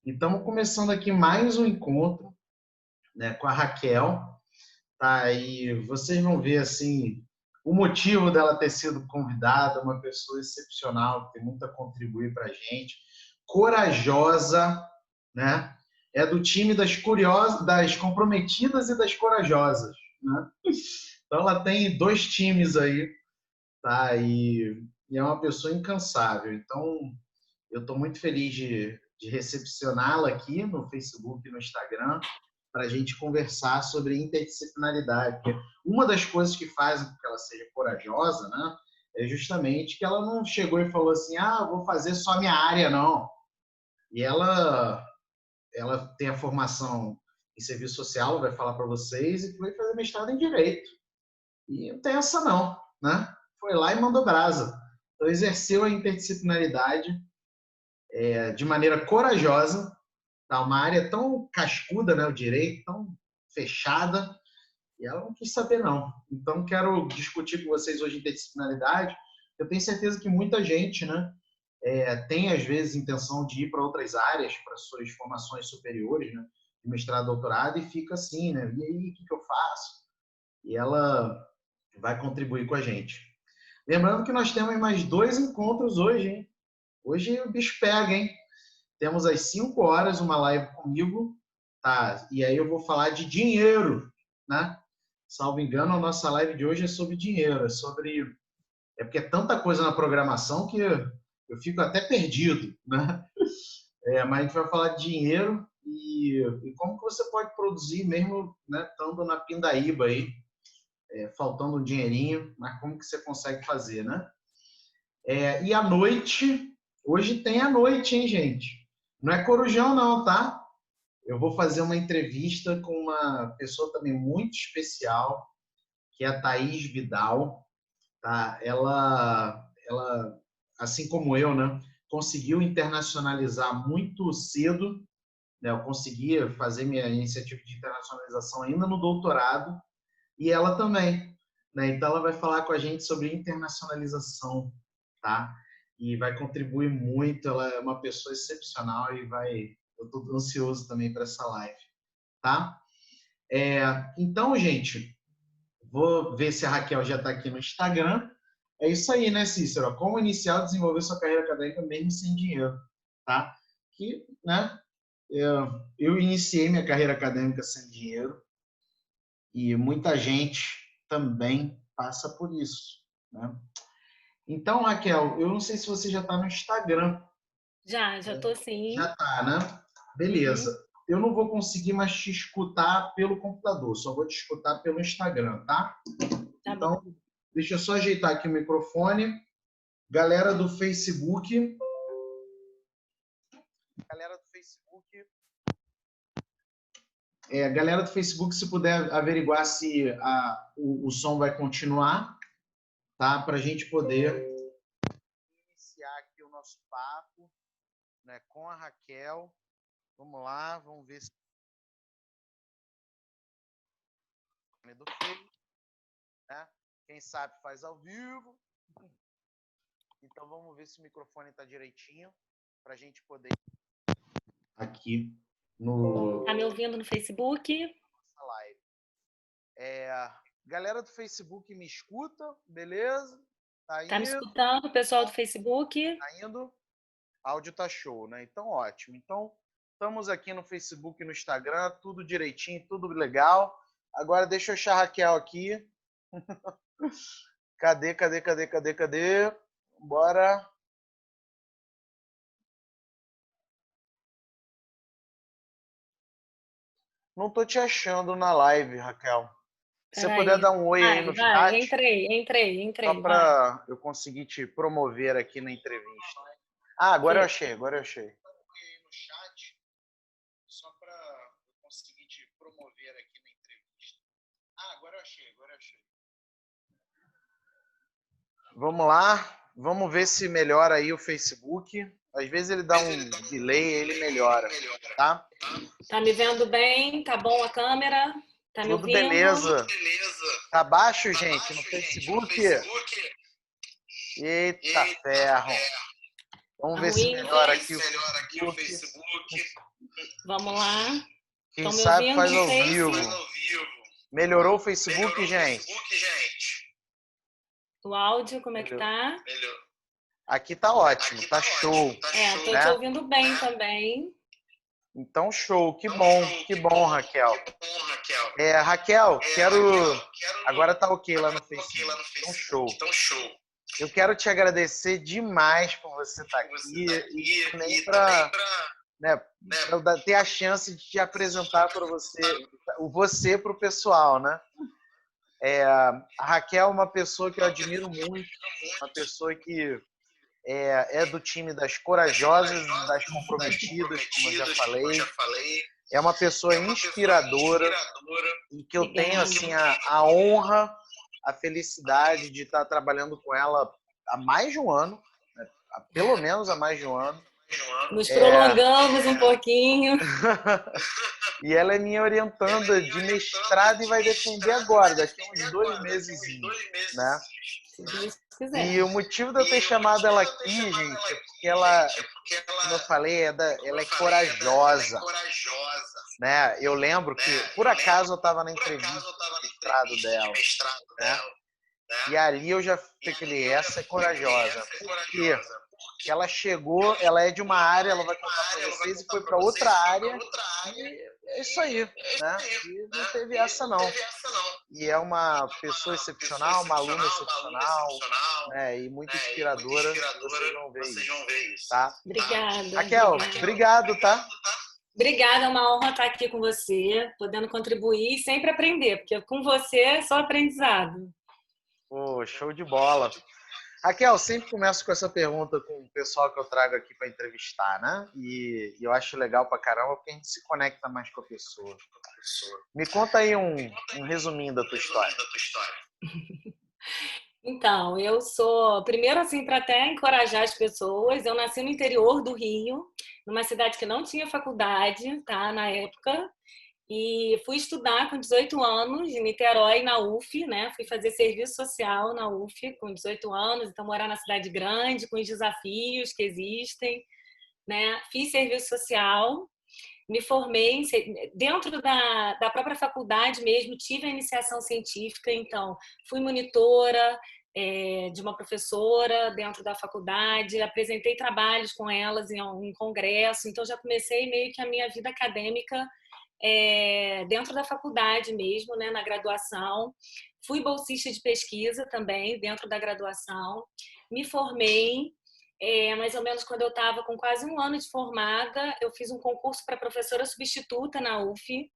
E estamos começando aqui mais um encontro, né, com a Raquel. Tá? E vocês vão ver assim o motivo dela ter sido convidada, uma pessoa excepcional, que tem muito a contribuir para a gente, corajosa, né? É do time das curiosas, das comprometidas e das corajosas, né? Então ela tem dois times aí, tá? E é uma pessoa incansável. Então eu estou muito feliz de recepcioná-la aqui no Facebook e no Instagram para a gente conversar sobre interdisciplinaridade. Porque uma das coisas que faz com que ela seja corajosa, né, é justamente que ela não chegou e falou assim, vou fazer só a minha área, não. E ela tem a formação em serviço social, vai falar para vocês, e vai fazer mestrado em Direito. E não tem essa não, né? Foi lá e mandou brasa. Então, exerceu a interdisciplinaridade de maneira corajosa, tá? Uma área tão cascuda, né, o direito, tão fechada, e ela não quis saber, não. Então, quero discutir com vocês hoje interdisciplinaridade. Eu tenho certeza que muita gente, né, tem, às vezes, intenção de ir para outras áreas, para suas formações superiores, né, de mestrado, doutorado, e fica assim, né, e aí, o que eu faço? E ela vai contribuir com a gente. Lembrando que nós temos mais 2 encontros hoje, hein? Hoje o bicho pega, hein? Temos às 5 horas uma live comigo, tá? E aí eu vou falar de dinheiro, né? Salvo engano, a nossa live de hoje é sobre dinheiro, é porque é tanta coisa na programação que eu fico até perdido, né? Mas a gente vai falar de dinheiro e como que você pode produzir mesmo, né, estando na pindaíba aí, faltando um dinheirinho, mas como que você consegue fazer, né? E à noite, hoje tem a noite, hein, gente? Não é corujão não, tá? Eu vou fazer uma entrevista com uma pessoa também muito especial, que é a Thaís Vidal. Tá? Ela, assim como eu, né, conseguiu internacionalizar muito cedo. Né? Eu consegui fazer minha iniciativa de internacionalização ainda no doutorado, e ela também. Né? Então, ela vai falar com a gente sobre internacionalização, tá? E vai contribuir muito. Ela é uma pessoa excepcional e eu estou ansioso também para essa live, tá? Então, gente, vou ver se a Raquel já está aqui no Instagram. É isso aí, né, Cícero? Como iniciar e desenvolver sua carreira acadêmica mesmo sem dinheiro, tá? Que, né, eu iniciei minha carreira acadêmica sem dinheiro e muita gente também passa por isso, né? Então, Raquel, eu não sei se você já está no Instagram. Já tô sim. Já está, né? Uhum, Beleza. Eu não vou conseguir mais te escutar pelo computador, só vou te escutar pelo Instagram, tá? tá Então, bom. deixa eu só ajeitar aqui o microfone. Galera do Facebook. Galera do Facebook. Galera do Facebook, se puder averiguar se o som vai continuar, tá? Para a gente poder iniciar aqui o nosso papo, né, com a Raquel. Vamos lá, vamos ver se do Face, né? Quem sabe faz ao vivo. Então vamos ver se o microfone está direitinho para a gente poder aqui no Tá me ouvindo no Facebook? nossa live. Galera do Facebook me escuta, beleza? Tá Tá me indo, escutando, pessoal do Facebook? tá indo. Áudio tá show, né? Então ótimo. Então estamos aqui no Facebook e no Instagram, tudo direitinho, tudo legal. Agora deixa eu achar a Raquel aqui. Cadê? Bora. Não tô te achando na live, Raquel. Se você puder Peraí. dar um oi aí no Vai. chat, só Entrei, vai. para eu conseguir te promover aqui na entrevista. Agora eu Vê. achei. Oi aí no chat, só para eu conseguir te promover aqui na entrevista. Agora eu achei. Vamos lá, vamos ver se melhora aí o Facebook. Às vezes ele dá um delay e ele melhora, tá? Tá me vendo bem? Tá bom a câmera? Tá me Tudo ouvindo? beleza. Tá baixo, gente, no Facebook? Eita ferro. Vamos Tá ver se ruim? melhora aqui o Facebook. Vamos lá. Quem Estão me sabe ouvindo? faz Não ao sei. vivo. Melhorou o Facebook, gente? O áudio, como é que tá? Aqui tá ótimo, tá show. Tô né? te ouvindo bem também. Então, show. Que bom, Raquel. Raquel, agora tá ok lá no Facebook. Então, show. Eu quero te agradecer demais por você estar aqui e também para ter a chance de te apresentar para você para o pessoal, né? A Raquel é uma pessoa que eu admiro muito, uma pessoa que é do time das corajosas, das comprometidas, como eu já falei. É uma pessoa inspiradora e que eu tenho assim a honra, a felicidade de estar trabalhando com ela há mais de um ano, né? Pelo menos há mais de um ano. Nos prolongamos um pouquinho. E ela é minha orientanda de mestrado e vai defender agora, daqui a uns 2 meses, né? Se Deus quiser. E o motivo de eu ter chamado ela aqui, gente, é porque ela, como eu falei, ela é corajosa. Né? Eu lembro que, por acaso, eu estava na entrevista do mestrado dela. Né? E ali eu já falei, essa é corajosa. Por quê? Porque ela chegou, ela é de uma área, ela vai contar para vocês, e foi para outra área. E é isso aí, né? E não teve essa, não. E é uma pessoa excepcional, uma aluna excepcional, né? E muito inspiradora. Vocês vão ver isso, tá? Obrigada. Raquel, obrigado, tá? Obrigada, é uma honra estar aqui com você, podendo contribuir e sempre aprender, porque com você é só aprendizado. Pô, show de bola. Raquel, sempre começo com essa pergunta com o pessoal que eu trago aqui para entrevistar, né? E eu acho legal pra caramba porque a gente se conecta mais com a pessoa. Me conta aí um resuminho da tua história. Então, eu sou, primeiro assim, para até encorajar as pessoas, eu nasci no interior do Rio, numa cidade que não tinha faculdade, tá, na época, e fui estudar com 18 anos em Niterói, na UF, né? Fui fazer serviço social na UF com 18 anos, então morar na cidade grande, com os desafios que existem, né? Fiz serviço social, me formei dentro da própria faculdade mesmo, tive a iniciação científica, então fui monitora de uma professora dentro da faculdade, apresentei trabalhos com elas em um congresso, então já comecei meio que a minha vida acadêmica dentro da faculdade mesmo, né, na graduação. Fui bolsista de pesquisa também dentro da graduação. Me formei, mais ou menos quando eu estava com quase um ano de formada, eu fiz um concurso para professora substituta na UF,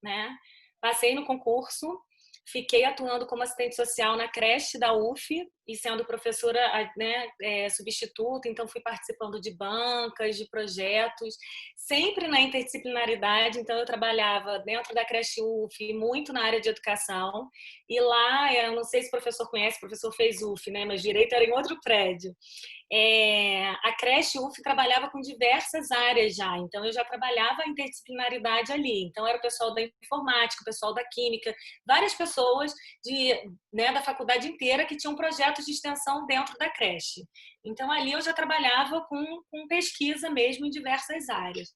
né? Passei no concurso, fiquei atuando como assistente social na creche da UF e sendo professora, né, substituta, então fui participando de bancas, de projetos, sempre na interdisciplinaridade, então eu trabalhava dentro da creche UF, muito na área de educação, e lá, eu não sei se o professor conhece, o professor fez UF, né, mas direito era em outro prédio. A creche UF trabalhava com diversas áreas já, então eu já trabalhava a interdisciplinaridade ali, então era o pessoal da informática, o pessoal da química, várias pessoas da faculdade inteira que tinham projetos de extensão dentro da creche. Então ali eu já trabalhava com pesquisa mesmo em diversas áreas.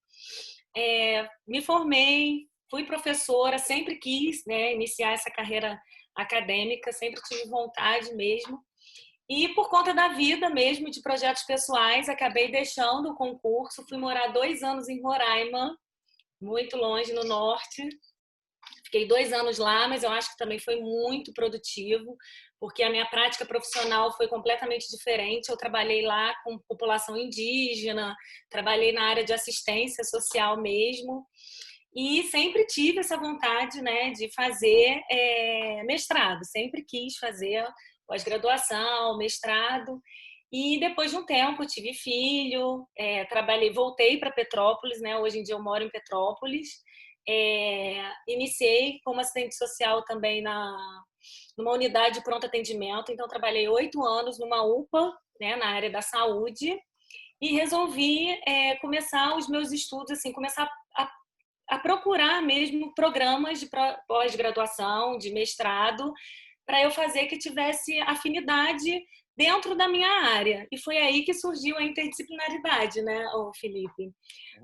Me formei, fui professora, sempre quis, né, iniciar essa carreira acadêmica, sempre tive vontade mesmo. E por conta da vida mesmo, de projetos pessoais, acabei deixando o concurso, fui morar 2 anos em Roraima, muito longe, no norte. Fiquei 2 anos lá, mas eu acho que também foi muito produtivo, porque a minha prática profissional foi completamente diferente. Eu trabalhei lá com população indígena, trabalhei na área de assistência social mesmo, e sempre tive essa vontade, né, de fazer mestrado, sempre quis fazer pós-graduação, mestrado, e depois de um tempo tive filho, voltei para Petrópolis, né? Hoje em dia eu moro em Petrópolis. Iniciei como assistente social também numa unidade de pronto atendimento, então trabalhei 8 anos numa UPA, né, na área da saúde, e resolvi começar os meus estudos, assim, começar a procurar mesmo programas de pós-graduação, de mestrado, para eu fazer que tivesse afinidade dentro da minha área. E foi aí que surgiu a interdisciplinaridade, né, ô Felipe?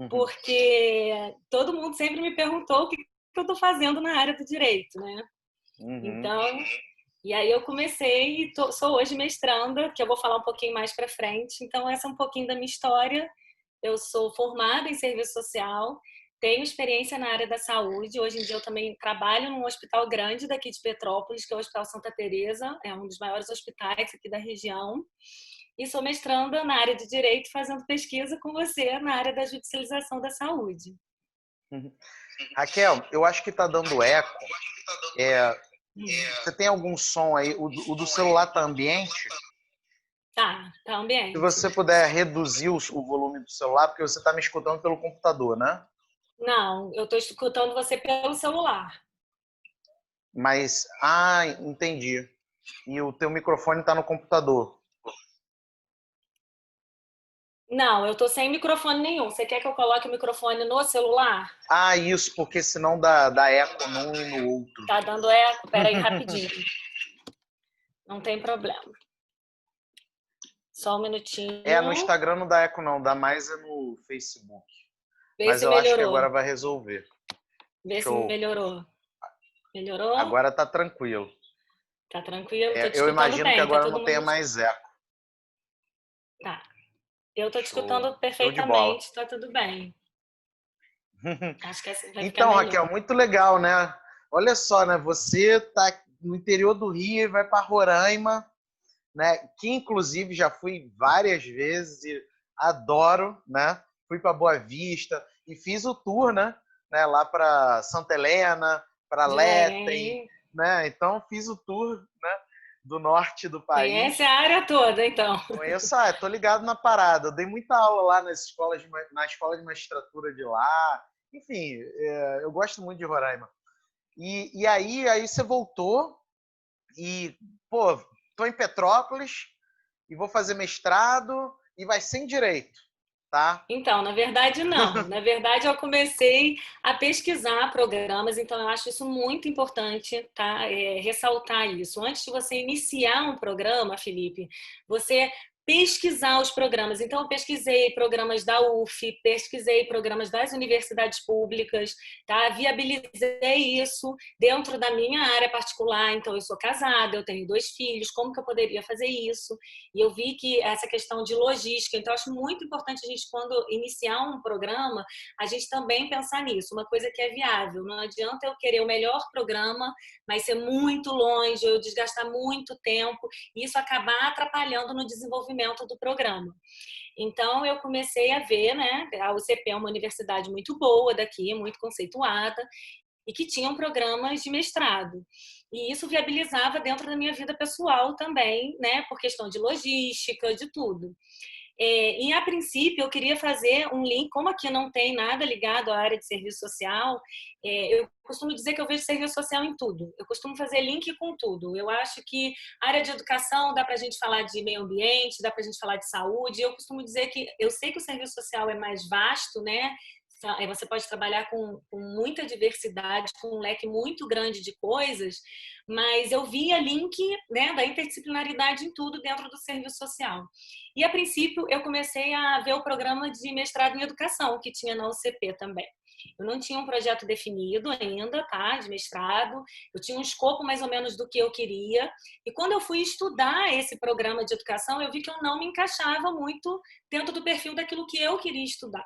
Porque todo mundo sempre me perguntou o que eu estou fazendo na área do direito, né? Então, e aí eu comecei e sou hoje mestranda, que eu vou falar um pouquinho mais para frente. Então, essa é um pouquinho da minha história. Eu sou formada em serviço social, tenho experiência na área da saúde. Hoje em dia eu também trabalho num hospital grande daqui de Petrópolis, que é o Hospital Santa Teresa, é um dos maiores hospitais aqui da região. E sou mestranda na área de direito, fazendo pesquisa com você na área da judicialização da saúde. Raquel, eu acho que está dando eco. Você tem algum som aí? O do celular está ambiente? Tá ambiente. Se você puder reduzir o volume do celular, porque você está me escutando pelo computador, né? Não, eu estou escutando você pelo celular. Mas, entendi. E o teu microfone está no computador. Não, eu tô sem microfone nenhum. Você quer que eu coloque o microfone no celular? Isso, porque senão dá eco num e no outro. Tá dando eco? Peraí, rapidinho. Não tem problema. Só um minutinho. No Instagram não dá eco não, dá mais no Facebook. Mas eu melhorou. Acho que agora vai resolver. Vê se melhorou. Melhorou? Agora tá tranquilo. Tá tranquilo? Tô te eu escutando imagino bem, que agora tá não tenha mais eco. Tá. Eu tô te escutando perfeitamente, tá tudo bem. Acho que vai ficar então, melhor. Raquel, muito legal, né? Olha só, né? Você tá no interior do Rio e vai para Roraima, né? Que inclusive já fui várias vezes e adoro, né? Fui para Boa Vista e fiz o tour, né? Lá para Santa Helena, para Letem, né? Então fiz o tour, né? Do norte do país. Conhece a área toda, então. Conheço, tô ligado na parada. Eu dei muita aula lá na escola de magistratura de lá. Enfim, eu gosto muito de Roraima. E aí você voltou e, tô em Petrópolis e vou fazer mestrado e vai ser em direito, tá? Então, na verdade, não. Na verdade, eu comecei a pesquisar programas, então eu acho isso muito importante, tá? Ressaltar isso. Antes de você iniciar um programa, Felipe, você pesquisar os programas. Então, eu pesquisei programas da UF, pesquisei programas das universidades públicas, tá? Viabilizei isso dentro da minha área particular. Então, eu sou casada, eu tenho 2 filhos, como que eu poderia fazer isso? E eu vi que essa questão de logística, então, eu acho muito importante a gente, quando iniciar um programa, a gente também pensar nisso, uma coisa que é viável. Não adianta eu querer o melhor programa, mas ser muito longe, eu desgastar muito tempo, e isso acabar atrapalhando no desenvolvimento do programa. Então, eu comecei a ver, né? A UCP é uma universidade muito boa daqui, muito conceituada, e que tinham programas de mestrado. E isso viabilizava dentro da minha vida pessoal também, né? Por questão de logística, de tudo. E, a princípio, eu queria fazer um link, como aqui não tem nada ligado à área de serviço social, eu costumo dizer que eu vejo serviço social em tudo. Eu costumo fazer link com tudo. Eu acho que a área de educação dá para a gente falar de meio ambiente, dá para a gente falar de saúde. Eu costumo dizer que eu sei que o serviço social é mais vasto, né? Você pode trabalhar com muita diversidade, com um leque muito grande de coisas, mas eu via link, né, da interdisciplinaridade em tudo dentro do serviço social. E, a princípio, eu comecei a ver o programa de mestrado em educação, que tinha na UCP também. Eu não tinha um projeto definido ainda, tá, de mestrado. Eu tinha um escopo mais ou menos do que eu queria. E quando eu fui estudar esse programa de educação, eu vi que eu não me encaixava muito dentro do perfil daquilo que eu queria estudar.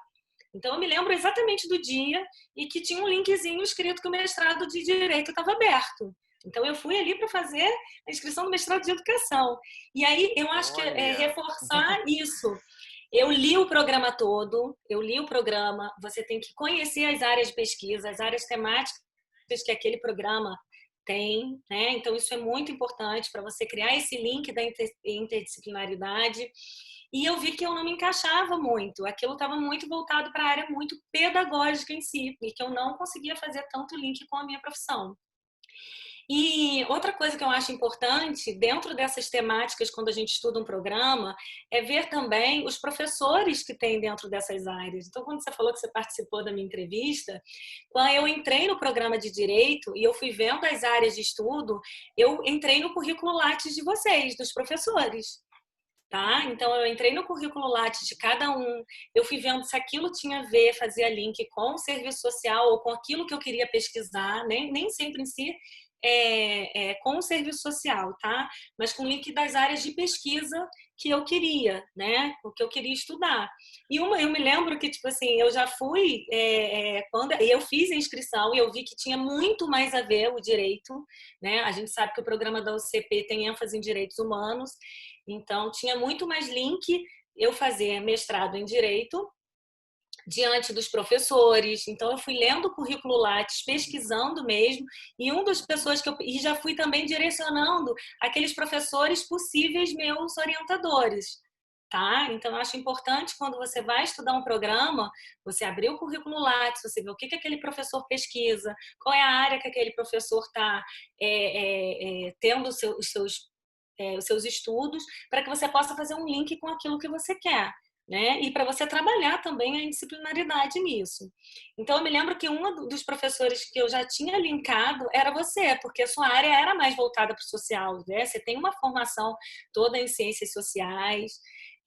Então, eu me lembro exatamente do dia e que tinha um linkzinho escrito que o mestrado de Direito estava aberto. Então, eu fui ali para fazer a inscrição do mestrado de Educação. E aí, eu acho que é reforçar isso. Eu li o programa todo, você tem que conhecer as áreas de pesquisa, as áreas temáticas que aquele programa tem, né? Então, isso é muito importante para você criar esse link da interdisciplinaridade. E eu vi que eu não me encaixava muito. Aquilo estava muito voltado para a área muito pedagógica em si, e que eu não conseguia fazer tanto link com a minha profissão. E outra coisa que eu acho importante, dentro dessas temáticas, quando a gente estuda um programa, é ver também os professores que tem dentro dessas áreas. Então, quando você falou que você participou da minha entrevista, quando eu entrei no programa de Direito e eu fui vendo as áreas de estudo, eu entrei no currículo Lattes de vocês, dos professores. tá? Então, eu entrei no currículo Lattes de cada um, eu fui vendo se aquilo tinha a ver, fazia link com o serviço social ou com aquilo que eu queria pesquisar, nem sempre em si com o serviço social, tá? Mas com link das áreas de pesquisa que eu queria, né? O que eu queria estudar. E eu me lembro que, tipo assim, eu já fui, quando eu fiz a inscrição e eu vi que tinha muito mais a ver o direito, né? A gente sabe que o programa da UCP tem ênfase em direitos humanos, então tinha muito mais link eu fazer mestrado em direito diante dos professores. Então, eu fui lendo o currículo Lattes, pesquisando mesmo, e uma das pessoas e já fui também direcionando aqueles professores possíveis meus orientadores. Tá? Então, eu acho importante quando você vai estudar um programa, você abrir o currículo Lattes, você ver o que aquele professor pesquisa, qual é a área que aquele professor está tendo os seus estudos, para que você possa fazer um link com aquilo que você quer. Né? E para você trabalhar também a indisciplinaridade nisso. Então, eu me lembro que um dos professores que eu já tinha linkado era você, porque a sua área era mais voltada para o social, né? Você tem uma formação toda em ciências sociais,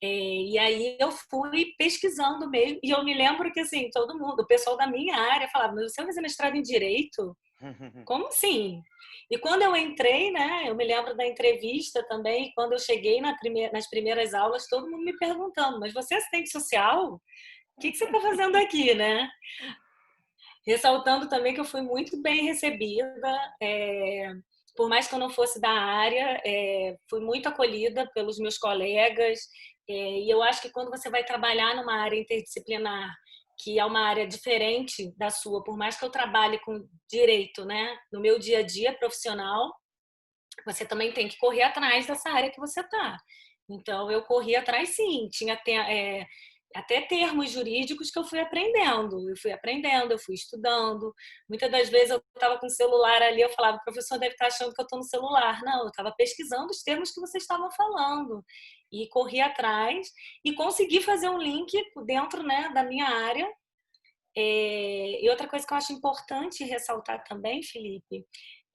e aí eu fui pesquisando mesmo, e eu me lembro que, assim, todo mundo, o pessoal da minha área falava, mas você vai fazer mestrado em Direito? Como assim? E quando eu entrei, né, eu me lembro da entrevista também, quando eu cheguei nas primeiras aulas, todo mundo me perguntando, mas você é assistente social? O que você está fazendo aqui, né? Ressaltando também que eu fui muito bem recebida, por mais que eu não fosse da área, fui muito acolhida pelos meus colegas, e eu acho que quando você vai trabalhar numa área interdisciplinar, que é uma área diferente da sua, por mais que eu trabalhe com direito, né, no meu dia a dia profissional, você também tem que correr atrás dessa área que você está. Então, eu corri atrás, sim. Tinha até termos jurídicos que eu fui aprendendo. Eu fui estudando. Muitas das vezes eu estava com o celular ali, eu falava, o professor deve estar achando que eu estou no celular. Não, eu estava pesquisando os termos que vocês estavam falando. E corri atrás e consegui fazer um link dentro, né, da minha área. E outra coisa que eu acho importante ressaltar também, Felipe,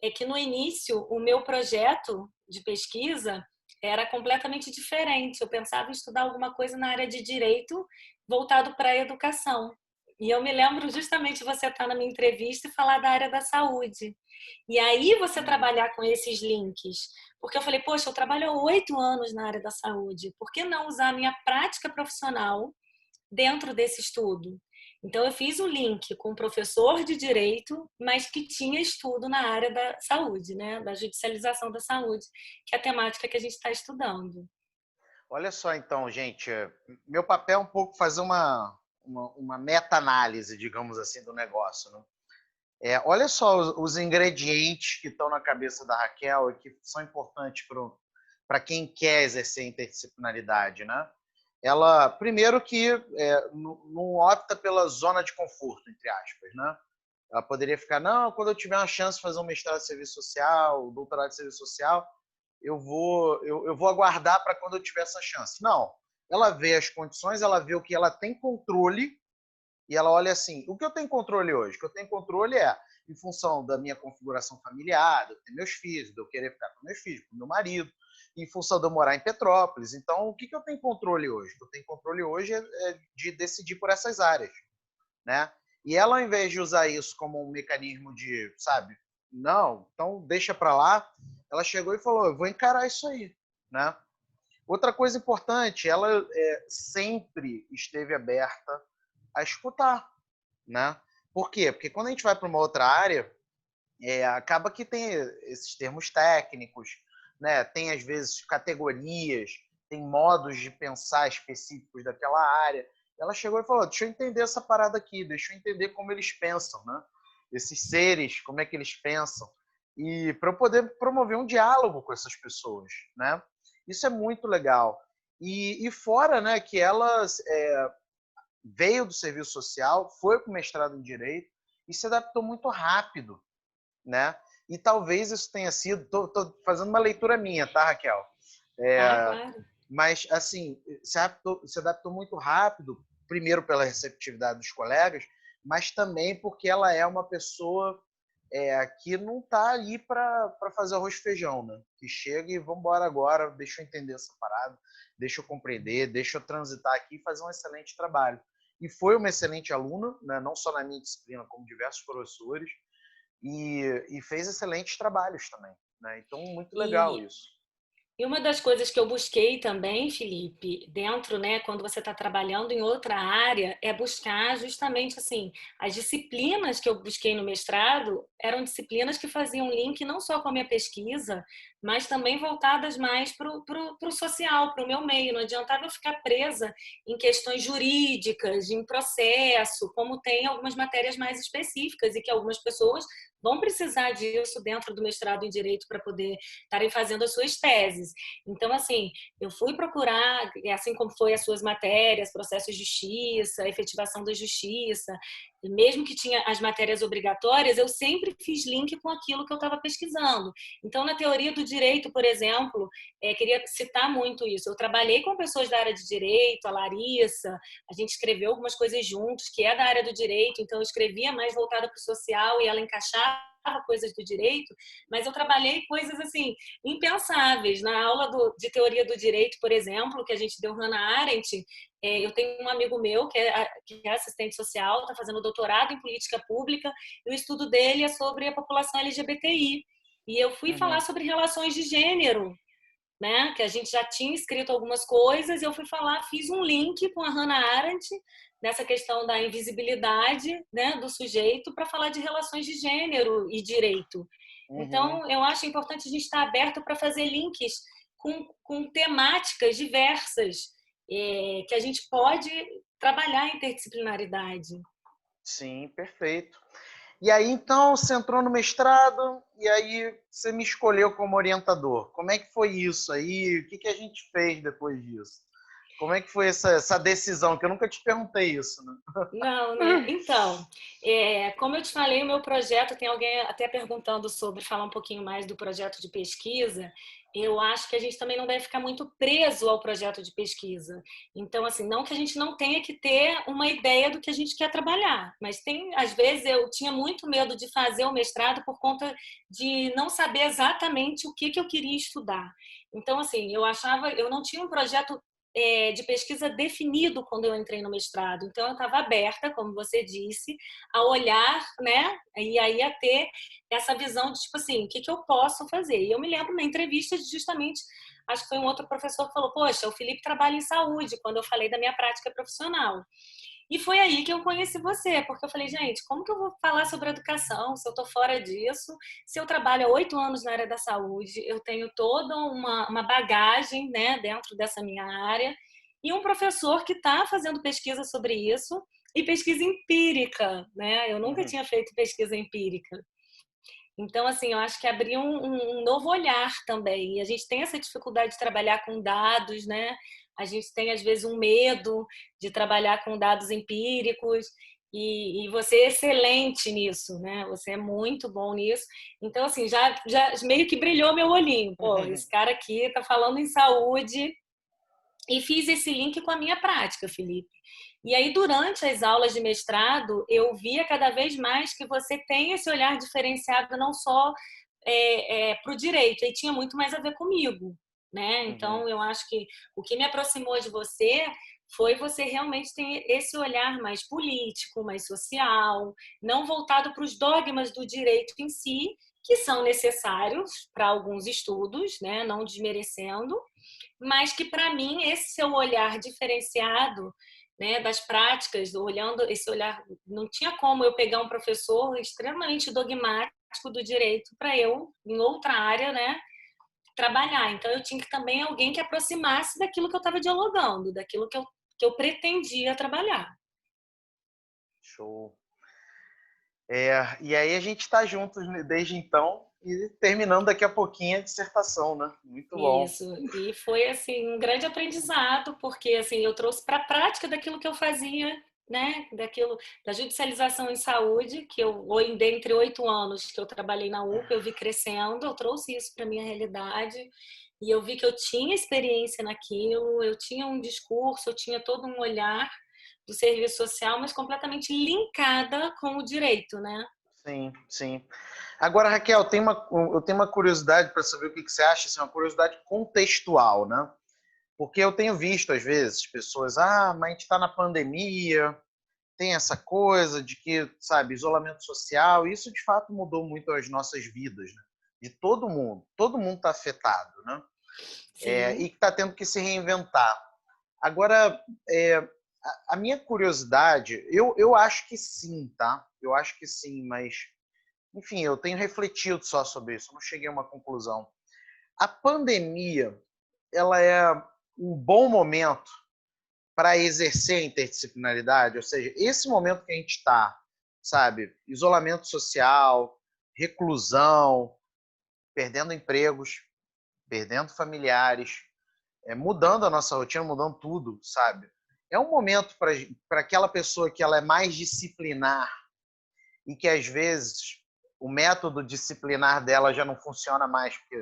é que no início o meu projeto de pesquisa era completamente diferente. Eu pensava em estudar alguma coisa na área de direito voltado para a educação. E eu me lembro justamente de você estar na minha entrevista e falar da área da saúde. E aí você trabalhar com esses links. Porque eu falei, poxa, eu trabalho há 8 anos na área da saúde. Por que não usar a minha prática profissional dentro desse estudo? Então, eu fiz o link com um professor de direito, mas que tinha estudo na área da saúde, né? Da judicialização da saúde, que é a temática que a gente está estudando. Olha só, então, gente, meu papel é um pouco fazer uma meta-análise, digamos assim, do negócio. Né? Olha só os ingredientes que estão na cabeça da Raquel e que são importantes para quem quer exercer interdisciplinaridade, né? Ela, primeiro que não opta pela zona de conforto, entre aspas, né? Ela poderia ficar, não, quando eu tiver uma chance de fazer um mestrado de serviço social, doutorado de serviço social, eu vou aguardar para quando eu tiver essa chance. Não, ela vê as condições, ela vê o que ela tem controle e ela olha assim, o que eu tenho controle hoje? O que eu tenho controle é em função da minha configuração familiar, de eu ter meus filhos, de eu querer ficar com meus filhos, com meu marido, em função de eu morar em Petrópolis. Então, o que eu tenho controle hoje? O que eu tenho controle hoje é de decidir por essas áreas, né? E ela, ao invés de usar isso como um mecanismo de, sabe, não, então deixa para lá, ela chegou e falou, eu vou encarar isso aí, né? Outra coisa importante, ela sempre esteve aberta a escutar, né? Por quê? Porque quando a gente vai para uma outra área, acaba que tem esses termos técnicos, né? Tem, às vezes, categorias, tem modos de pensar específicos daquela área. Ela chegou e falou, deixa eu entender essa parada aqui, deixa eu entender como eles pensam, né? Esses seres, como é que eles pensam. E para eu poder promover um diálogo com essas pessoas, né? Isso é muito legal. E fora, né, que ela veio do serviço social, foi para o mestrado em Direito e se adaptou muito rápido, né? E talvez isso tenha sido... Tô fazendo uma leitura minha, tá, Raquel? Claro. Mas, assim, se adaptou muito rápido, primeiro pela receptividade dos colegas, mas também porque ela é uma pessoa que não está ali para fazer arroz e feijão, né? Que chega e vamos embora agora, deixa eu entender essa parada, deixa eu compreender, deixa eu transitar aqui e fazer um excelente trabalho. E foi uma excelente aluna, né? Não só na minha disciplina, como diversos professores, e fez excelentes trabalhos também, né? Então, muito legal isso. E uma das coisas que eu busquei também, Felipe, dentro, né, quando você está trabalhando em outra área, é buscar justamente assim, as disciplinas que eu busquei no mestrado eram disciplinas que faziam link não só com a minha pesquisa, mas também voltadas mais para o social, para o meu meio. Não adiantava eu ficar presa em questões jurídicas, em processo, como tem algumas matérias mais específicas e que algumas pessoas vão precisar disso dentro do mestrado em Direito para poder estarem fazendo as suas teses. Então, assim, eu fui procurar, assim como foi as suas matérias, processo de justiça, efetivação da justiça, e mesmo que tinha as matérias obrigatórias, eu sempre fiz link com aquilo que eu estava pesquisando. Então, na teoria do direito, por exemplo, queria citar muito isso. Eu trabalhei com pessoas da área de direito, a Larissa, a gente escreveu algumas coisas juntos, que é da área do direito, então eu escrevia mais voltada para o social e ela encaixava coisas do direito, mas eu trabalhei coisas assim impensáveis. Na aula de teoria do direito, por exemplo, que a gente deu Hannah Arendt, eu tenho um amigo meu que é assistente social, está fazendo doutorado em política pública, e o estudo dele é sobre a população LGBTI. E eu fui falar sobre relações de gênero, né? Que a gente já tinha escrito algumas coisas, e eu fui falar, fiz um link com a Hannah Arendt nessa questão da invisibilidade, né, do sujeito para falar de relações de gênero e direito. Então, eu acho importante a gente estar aberto para fazer links com temáticas diversas, que a gente pode trabalhar a interdisciplinaridade. Sim, perfeito. E aí, então, você entrou no mestrado e aí você me escolheu como orientador. Como é que foi isso aí? O que a gente fez depois disso? Como é que foi essa decisão? Que eu nunca te perguntei isso, né? Não, né? Então, como eu te falei, o meu projeto, tem alguém até perguntando sobre, falar um pouquinho mais do projeto de pesquisa. Eu acho que a gente também não deve ficar muito preso ao projeto de pesquisa. Então, assim, não que a gente não tenha que ter uma ideia do que a gente quer trabalhar, mas às vezes eu tinha muito medo de fazer o mestrado por conta de não saber exatamente o que eu queria estudar. Então, assim, eu não tinha um projeto de pesquisa definido quando eu entrei no mestrado. Então, eu estava aberta, como você disse, a olhar, né? E aí a ter essa visão de, tipo assim, o que eu posso fazer? E eu me lembro na entrevista de justamente, acho que foi um outro professor que falou, poxa, o Felipe trabalha em saúde, quando eu falei da minha prática profissional. E foi aí que eu conheci você, porque eu falei, gente, como que eu vou falar sobre educação se eu estou fora disso? Se eu trabalho há 8 anos na área da saúde, eu tenho toda uma bagagem, né, dentro dessa minha área, e um professor que está fazendo pesquisa sobre isso, e pesquisa empírica, né? Eu nunca tinha feito pesquisa empírica. Então, assim, eu acho que abriu um novo olhar também. E a gente tem essa dificuldade de trabalhar com dados, né? A gente tem, às vezes, um medo de trabalhar com dados empíricos. E você é excelente nisso, né? Você é muito bom nisso. Então, assim, já meio que brilhou meu olhinho. Pô, esse cara aqui está falando em saúde. E fiz esse link com a minha prática, Felipe. E aí, durante as aulas de mestrado, eu via cada vez mais que você tem esse olhar diferenciado não só para o direito, e tinha muito mais a ver comigo, né? Então, eu acho que o que me aproximou de você foi você realmente ter esse olhar mais político, mais social, não voltado para os dogmas do direito em si, que são necessários para alguns estudos, né? Não desmerecendo, mas que para mim esse seu olhar diferenciado, né, das práticas, olhando esse olhar, não tinha como eu pegar um professor extremamente dogmático do direito para eu, em outra área, né, trabalhar. Então eu tinha que também alguém que aproximasse daquilo que eu estava dialogando, daquilo que eu pretendia trabalhar. Show. E aí a gente está juntos desde então e terminando daqui a pouquinho a dissertação, né? Muito bom. Isso, e foi assim um grande aprendizado, porque assim eu trouxe para a prática daquilo que eu fazia, né, da judicialização em saúde, que dentre 8 anos que eu trabalhei na UPA, eu vi crescendo, eu trouxe isso para minha realidade, e eu vi que eu tinha experiência naquilo, eu tinha um discurso, eu tinha todo um olhar do serviço social, mas completamente linkada com o direito, né? Sim, sim. Agora, Raquel, eu tenho uma curiosidade para saber o que você acha, assim, uma curiosidade contextual, né? Porque eu tenho visto, às vezes, pessoas, mas a gente está na pandemia, tem essa coisa de que, sabe, isolamento social, isso de fato mudou muito as nossas vidas, né? De todo mundo está afetado, né? E que está tendo que se reinventar. Agora, a minha curiosidade, eu acho que sim, tá? Eu acho que sim, mas, enfim, eu tenho refletido só sobre isso, não cheguei a uma conclusão. A pandemia, ela é um bom momento para exercer a interdisciplinaridade, ou seja, esse momento que a gente está, sabe, isolamento social, reclusão, perdendo empregos, perdendo familiares, mudando a nossa rotina, mudando tudo, sabe? É um momento para aquela pessoa que ela é mais disciplinar e que às vezes o método disciplinar dela já não funciona mais porque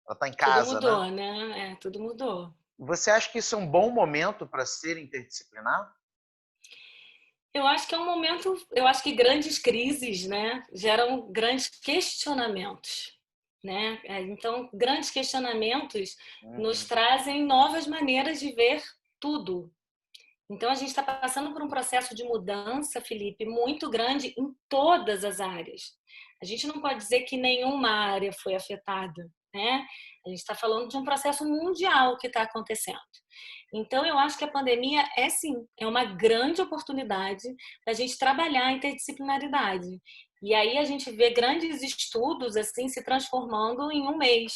ela está em Tudo casa, né? mudou, né? Tudo mudou. Você acha que isso é um bom momento para ser interdisciplinar? Eu acho que é um momento, eu acho que grandes crises, né, geram grandes questionamentos, né? Então, grandes questionamentos nos Uhum. trazem novas maneiras de ver tudo. Então, a gente está passando por um processo de mudança, Felipe, muito grande em todas as áreas. A gente não pode dizer que nenhuma área foi afetada, né? A gente está falando de um processo mundial que está acontecendo. Então, eu acho que a pandemia é sim, é uma grande oportunidade da gente trabalhar a interdisciplinaridade. E aí a gente vê grandes estudos assim se transformando em um mês.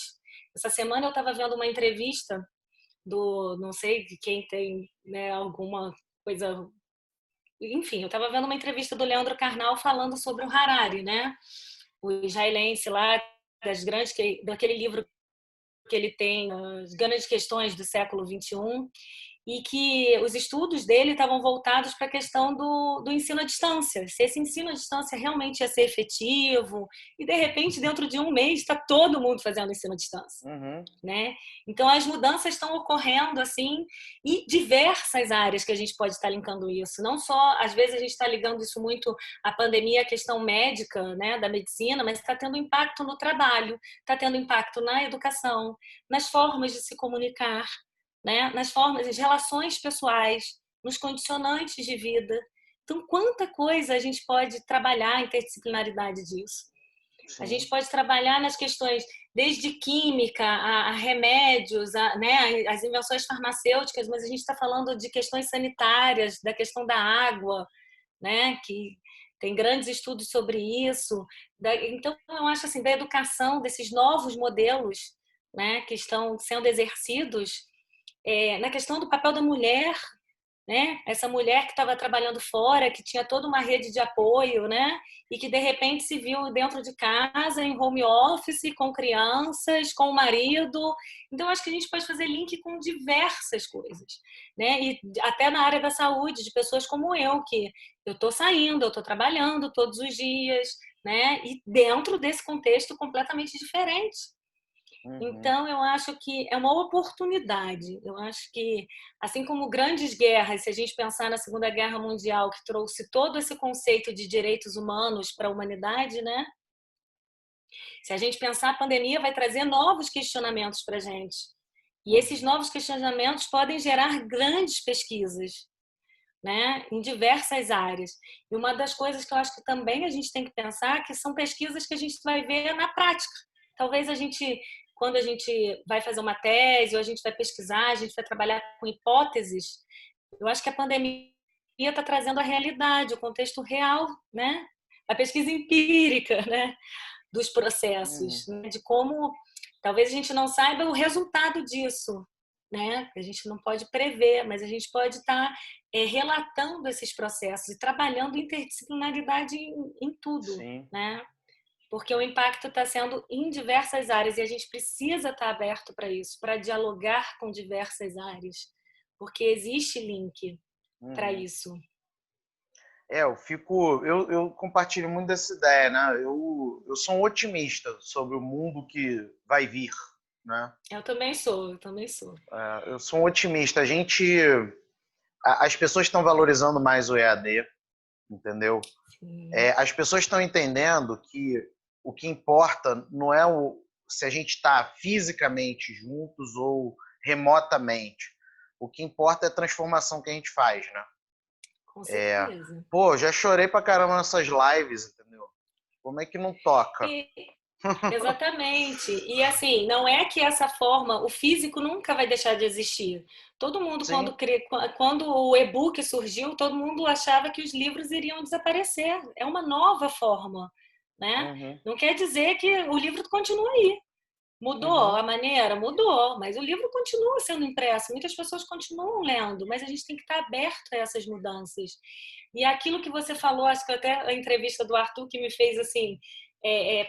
Essa semana eu estava vendo uma entrevista do, não sei de quem tem, né, alguma coisa. Enfim, eu estava vendo uma entrevista do Leandro Carnal falando sobre o Harari, né? O israelense lá, daquele livro que ele tem, As Grandes Questões do Século XXI, e que os estudos dele estavam voltados para a questão do ensino à distância, se esse ensino à distância realmente ia ser efetivo, e de repente, dentro de um mês, está todo mundo fazendo ensino à distância. Uhum. Né? Então, as mudanças estão ocorrendo assim, e diversas áreas que a gente pode estar linkando isso. Não só, às vezes, a gente está ligando isso muito à pandemia, à questão médica, né, da medicina, mas está tendo impacto no trabalho, está tendo impacto na educação, nas formas de se comunicar, né, nas formas, nas relações pessoais, nos condicionantes de vida. Então, quanta coisa a gente pode trabalhar a interdisciplinaridade disso. A Sim. gente pode trabalhar nas questões desde química a remédios, né, as invenções farmacêuticas, mas a gente está falando de questões sanitárias, da questão da água, né, que tem grandes estudos sobre isso. Então, eu acho assim, da educação, desses novos modelos, né, que estão sendo exercidos, na questão do papel da mulher, né? Essa mulher que estava trabalhando fora, que tinha toda uma rede de apoio, né? E que de repente se viu dentro de casa, em home office, com crianças, com o marido. Então, acho que a gente pode fazer link com diversas coisas, né? E até na área da saúde, de pessoas como eu, que eu estou saindo, eu estou trabalhando todos os dias, né? E dentro desse contexto completamente diferente. Uhum. Então, eu acho que é uma oportunidade. Eu acho que, assim como grandes guerras, se a gente pensar na Segunda Guerra Mundial, que trouxe todo esse conceito de direitos humanos para a humanidade, né? Se a gente pensar, a pandemia vai trazer novos questionamentos para a gente. E esses Uhum. novos questionamentos podem gerar grandes pesquisas, né, em diversas áreas. E uma das coisas que eu acho que também a gente tem que pensar que são pesquisas que a gente vai ver na prática. Talvez a gente, quando a gente vai fazer uma tese ou a gente vai pesquisar, a gente vai trabalhar com hipóteses, eu acho que a pandemia está trazendo a realidade, o contexto real, né? A pesquisa empírica, né, dos processos, Uhum. né? De como talvez a gente não saiba o resultado disso, né? A gente não pode prever, mas a gente pode estar relatando esses processos e trabalhando interdisciplinaridade em tudo, Sim. né? Porque o impacto está sendo em diversas áreas e a gente precisa estar aberto para isso, para dialogar com diversas áreas, porque existe link para Uhum. isso. Eu compartilho muito dessa ideia, né? Eu sou um otimista sobre o mundo que vai vir, né? Eu também sou, eu também sou. Eu sou um otimista. As pessoas estão valorizando mais o EAD, entendeu? As pessoas estão entendendo que o que importa não é se a gente está fisicamente juntos ou remotamente. O que importa é a transformação que a gente faz, né? Com certeza. Pô, já chorei pra caramba nessas lives, entendeu? Como é que não toca? Exatamente. E assim, não é que essa forma, o físico nunca vai deixar de existir. Todo mundo, Sim. quando o e-book surgiu, todo mundo achava que os livros iriam desaparecer. É uma nova forma, né? Uhum. Não quer dizer que o livro continua aí. Mudou a maneira? Mudou, mas o livro continua sendo impresso. Muitas pessoas continuam lendo, mas a gente tem que estar aberto a essas mudanças. E aquilo que você falou, acho que até a entrevista do Arthur que me fez assim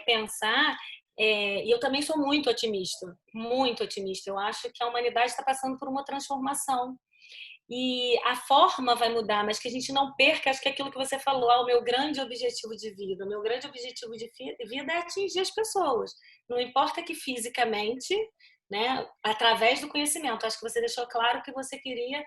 pensar. E eu também sou muito otimista, muito otimista. Eu acho que a humanidade está passando por uma transformação. E a forma vai mudar, mas que a gente não perca, acho que é aquilo que você falou, o meu grande objetivo de vida. O meu grande objetivo de vida é atingir as pessoas. Não importa que fisicamente, né, através do conhecimento. Acho que você deixou claro que você queria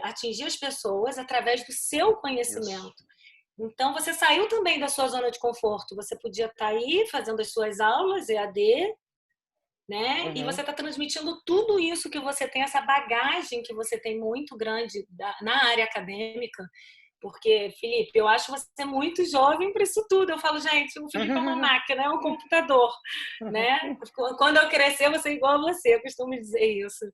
atingir as pessoas através do seu conhecimento. Isso. Então, você saiu também da sua zona de conforto. Você podia estar aí fazendo as suas aulas EAD, né? E você está transmitindo tudo isso que você tem, essa bagagem que você tem muito grande na área acadêmica. Porque, Felipe, eu acho você muito jovem para isso tudo. Eu falo, gente, o Felipe é uma máquina, é um computador, né? Quando eu crescer, eu vou ser igual a você, eu costumo dizer isso.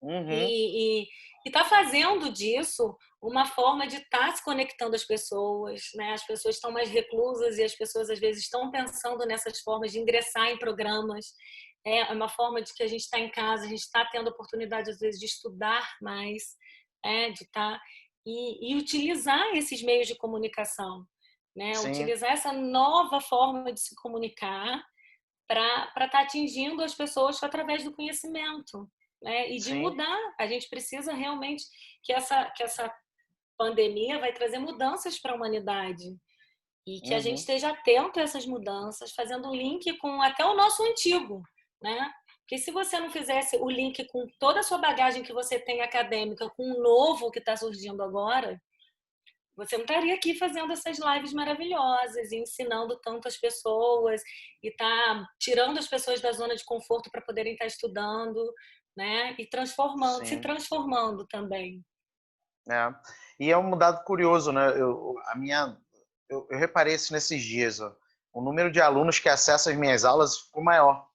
E está fazendo disso uma forma de estar se conectando às pessoas, né? As pessoas estão mais reclusas e as pessoas às vezes estão pensando nessas formas de ingressar em programas. É uma forma de que a gente está em casa, a gente está tendo a oportunidade às vezes de estudar mais, de estar e utilizar esses meios de comunicação, né? Sim. Utilizar essa nova forma de se comunicar para estar atingindo as pessoas através do conhecimento. Né? E de Sim. mudar. A gente precisa realmente que essa pandemia vai trazer mudanças para a humanidade e que a gente esteja atento a essas mudanças, fazendo um link com até o nosso antigo, né? Porque se você não fizesse o link com toda a sua bagagem que você tem acadêmica com o novo que está surgindo agora, você não estaria aqui fazendo essas lives maravilhosas, e ensinando tantas pessoas e tá tirando as pessoas da zona de conforto para poderem estar estudando, né? E transformando, se Sim. transformando também. E é um dado curioso, né? Eu reparei isso nesses dias. Ó. O número de alunos que acessam as minhas aulas ficou maior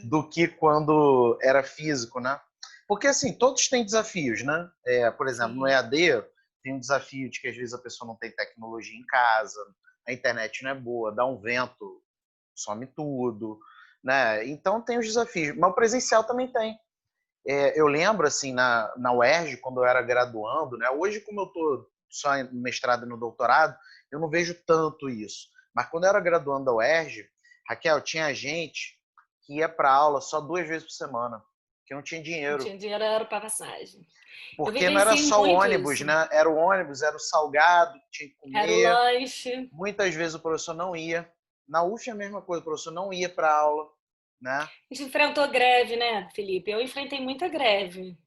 do que quando era físico, né? Porque, assim, todos têm desafios, né? Por exemplo, no EAD tem um desafio de que às vezes a pessoa não tem tecnologia em casa, a internet não é boa, dá um vento, some tudo, né? Então tem os desafios. Mas o presencial também tem. Eu lembro, assim, na UERJ, quando eu era graduando, né? Hoje, como eu estou só no mestrado e no doutorado, eu não vejo tanto isso. Mas quando eu era graduando da UERJ, Raquel, tinha gente que ia para aula só 2 vezes por semana, que não tinha dinheiro. Não tinha dinheiro, era para passagem. Porque não era só o ônibus, isso. né? Era o ônibus, era o salgado, tinha que comer. Era o lanche. Muitas vezes o professor não ia. Na UF é a mesma coisa, o professor não ia para aula, né? A gente enfrentou greve, né, Felipe? Eu enfrentei muita greve.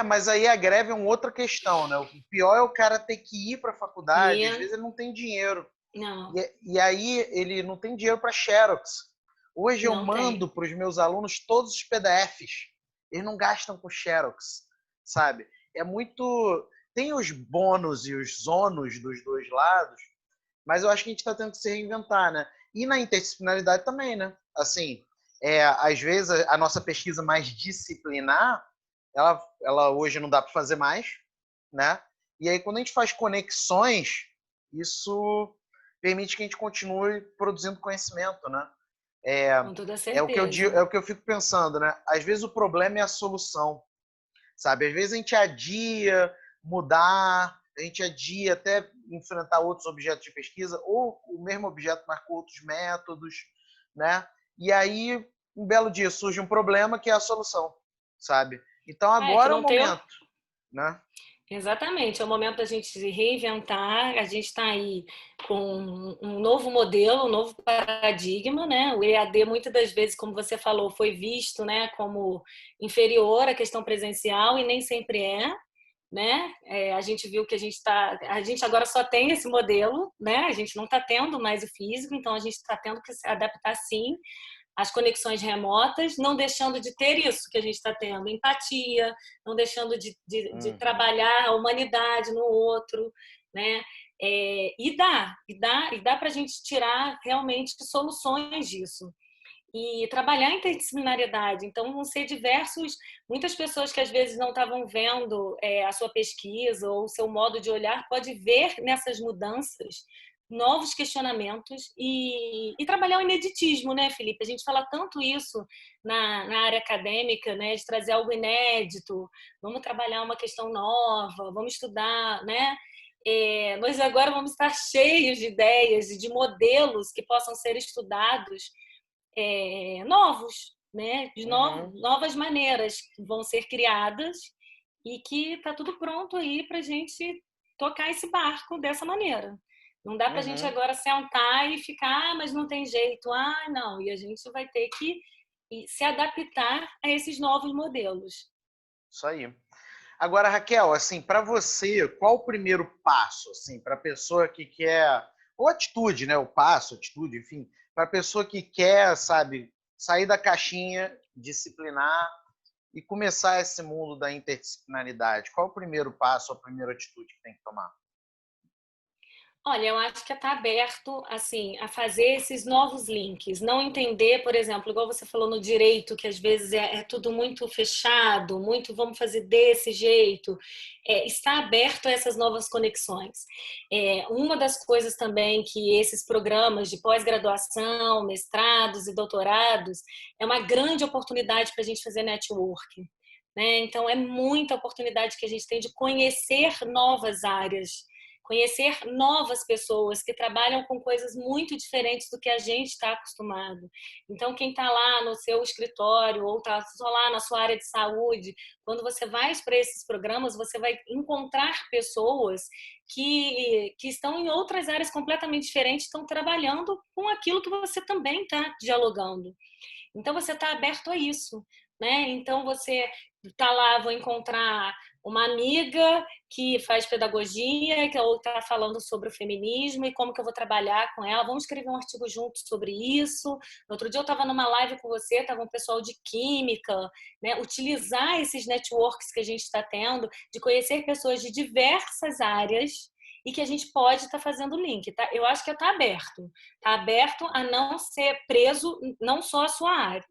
Mas aí a greve é uma outra questão, né? O pior é o cara ter que ir para a faculdade, às vezes ele não tem dinheiro. Não. E aí ele não tem dinheiro para Xerox. Hoje eu Não mando para os meus alunos todos os PDFs. Eles não gastam com Xerox, sabe? É muito... Tem os bônus e os ônus dos dois lados, mas eu acho que a gente está tendo que se reinventar, né? E na interdisciplinaridade também, né? Assim, às vezes a nossa pesquisa mais disciplinar, ela hoje não dá para fazer mais, né? E aí quando a gente faz conexões, isso permite que a gente continue produzindo conhecimento, né? Com toda certeza. É o que eu fico pensando, né? Às vezes o problema é a solução, sabe? Às vezes a gente adia mudar, a gente adia até enfrentar outros objetos de pesquisa, ou o mesmo objeto mas com outros métodos, né? E aí, um belo dia surge um problema que é a solução, sabe? Então agora é o momento, né? Exatamente, é o momento da gente se reinventar. A gente está aí com um novo modelo, um novo paradigma, né? O EAD muitas das vezes, como você falou, foi visto, né, como inferior à questão presencial e nem sempre é, né? A gente viu que a gente agora só tem esse modelo, né? A gente não está tendo mais o físico, então a gente está tendo que se adaptar sim às conexões remotas, não deixando de ter isso que a gente está tendo, empatia, não deixando de trabalhar a humanidade no outro, né? E dá para a gente tirar realmente soluções disso e trabalhar a interdisciplinariedade. Então, vão ser muitas pessoas que às vezes não estavam vendo a sua pesquisa ou o seu modo de olhar, pode ver nessas mudanças novos questionamentos e trabalhar o ineditismo, né, Felipe? A gente fala tanto isso na área acadêmica, né, de trazer algo inédito, vamos trabalhar uma questão nova, vamos estudar, né? Nós agora vamos estar cheios de ideias e de modelos que possam ser estudados novos, né? Novas maneiras que vão ser criadas e que está tudo pronto aí para a gente tocar esse barco dessa maneira. Não dá para a gente agora sentar e ficar, mas não tem jeito, não. E a gente vai ter que se adaptar a esses novos modelos. Isso aí. Agora, Raquel, assim, para você, qual o primeiro passo, assim, para a pessoa que quer, ou atitude, né, o passo, atitude, enfim, para a pessoa que quer, sabe, sair da caixinha, disciplinar e começar esse mundo da interdisciplinaridade? Qual o primeiro passo, a primeira atitude que tem que tomar? Olha, eu acho que está aberto assim a fazer esses novos links, não entender, por exemplo, igual você falou no direito, que às vezes é tudo muito fechado, muito vamos fazer desse jeito, está aberto a essas novas conexões. Uma das coisas também que esses programas de pós-graduação, mestrados e doutorados é uma grande oportunidade para a gente fazer networking, né? Então é muita oportunidade que a gente tem de conhecer novas áreas, conhecer novas pessoas que trabalham com coisas muito diferentes do que a gente está acostumado. Então, quem está lá no seu escritório ou está só lá na sua área de saúde, quando você vai para esses programas, você vai encontrar pessoas que estão em outras áreas completamente diferentes, estão trabalhando com aquilo que você também está dialogando. Então, você está aberto a isso, né? Então, você está lá, vou encontrar uma amiga que faz pedagogia, que ou está falando sobre o feminismo e como que eu vou trabalhar com ela. Vamos escrever um artigo junto sobre isso. No outro dia eu estava numa live com você, estava um pessoal de química, né? Utilizar esses networks que a gente está tendo, de conhecer pessoas de diversas áreas e que a gente pode estar fazendo link, tá? Eu acho que está aberto a não ser preso, não só a sua área.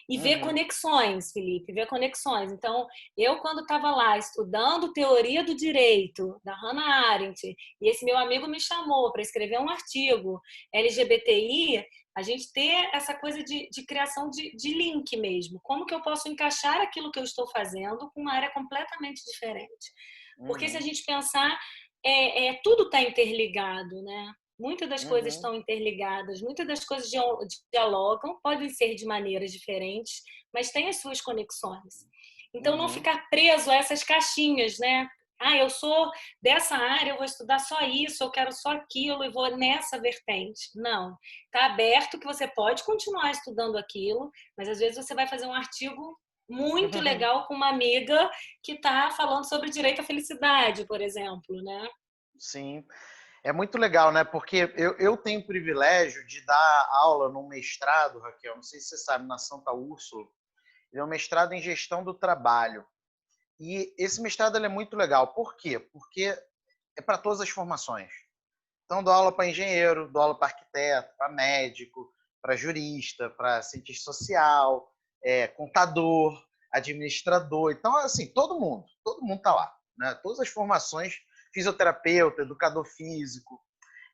E ver conexões, Felipe, ver conexões. Então, eu quando estava lá estudando teoria do direito, da Hannah Arendt, e esse meu amigo me chamou para escrever um artigo LGBTI, a gente ter essa coisa de criação de link mesmo. Como que eu posso encaixar aquilo que eu estou fazendo com uma área completamente diferente? Porque se a gente pensar, tudo está interligado, né? Muitas das coisas estão interligadas, muitas das coisas dialogam, podem ser de maneiras diferentes, mas têm as suas conexões. Então, não ficar preso a essas caixinhas, né? Eu sou dessa área, eu vou estudar só isso, eu quero só aquilo e vou nessa vertente. Não. Está aberto que você pode continuar estudando aquilo, mas às vezes você vai fazer um artigo muito legal com uma amiga que está falando sobre direito à felicidade, por exemplo, né? Sim. É muito legal, né? Porque eu tenho o privilégio de dar aula num mestrado, Raquel, não sei se você sabe, na Santa Úrsula. Ele é um mestrado em gestão do trabalho. E esse mestrado ele é muito legal. Por quê? Porque é para todas as formações. Então, dou aula para engenheiro, dou aula para arquiteto, para médico, para jurista, para cientista social, contador, administrador. Então, assim, todo mundo está lá, né? Todas as formações, fisioterapeuta, educador físico.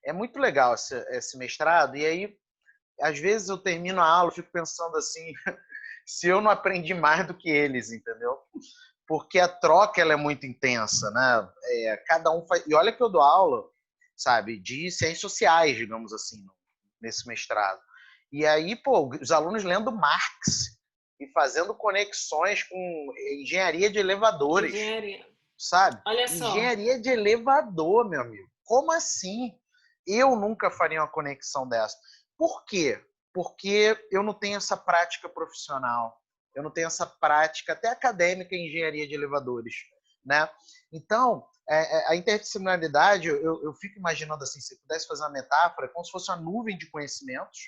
É muito legal esse mestrado. E aí, às vezes eu termino a aula e fico pensando assim, se eu não aprendi mais do que eles, entendeu? Porque a troca ela é muito intensa, né? Cada um faz... E olha que eu dou aula, sabe, de ciências sociais, digamos assim, nesse mestrado. E aí, pô, os alunos lendo Marx e fazendo conexões com engenharia de elevadores, sabe? Olha só. Engenharia de elevador, meu amigo. Como assim? Eu nunca faria uma conexão dessa. Por quê? Porque eu não tenho essa prática profissional. Eu não tenho essa prática, até acadêmica, em engenharia de elevadores. né? Então, a interdisciplinaridade, eu fico imaginando assim, se eu pudesse fazer uma metáfora, é como se fosse uma nuvem de conhecimentos,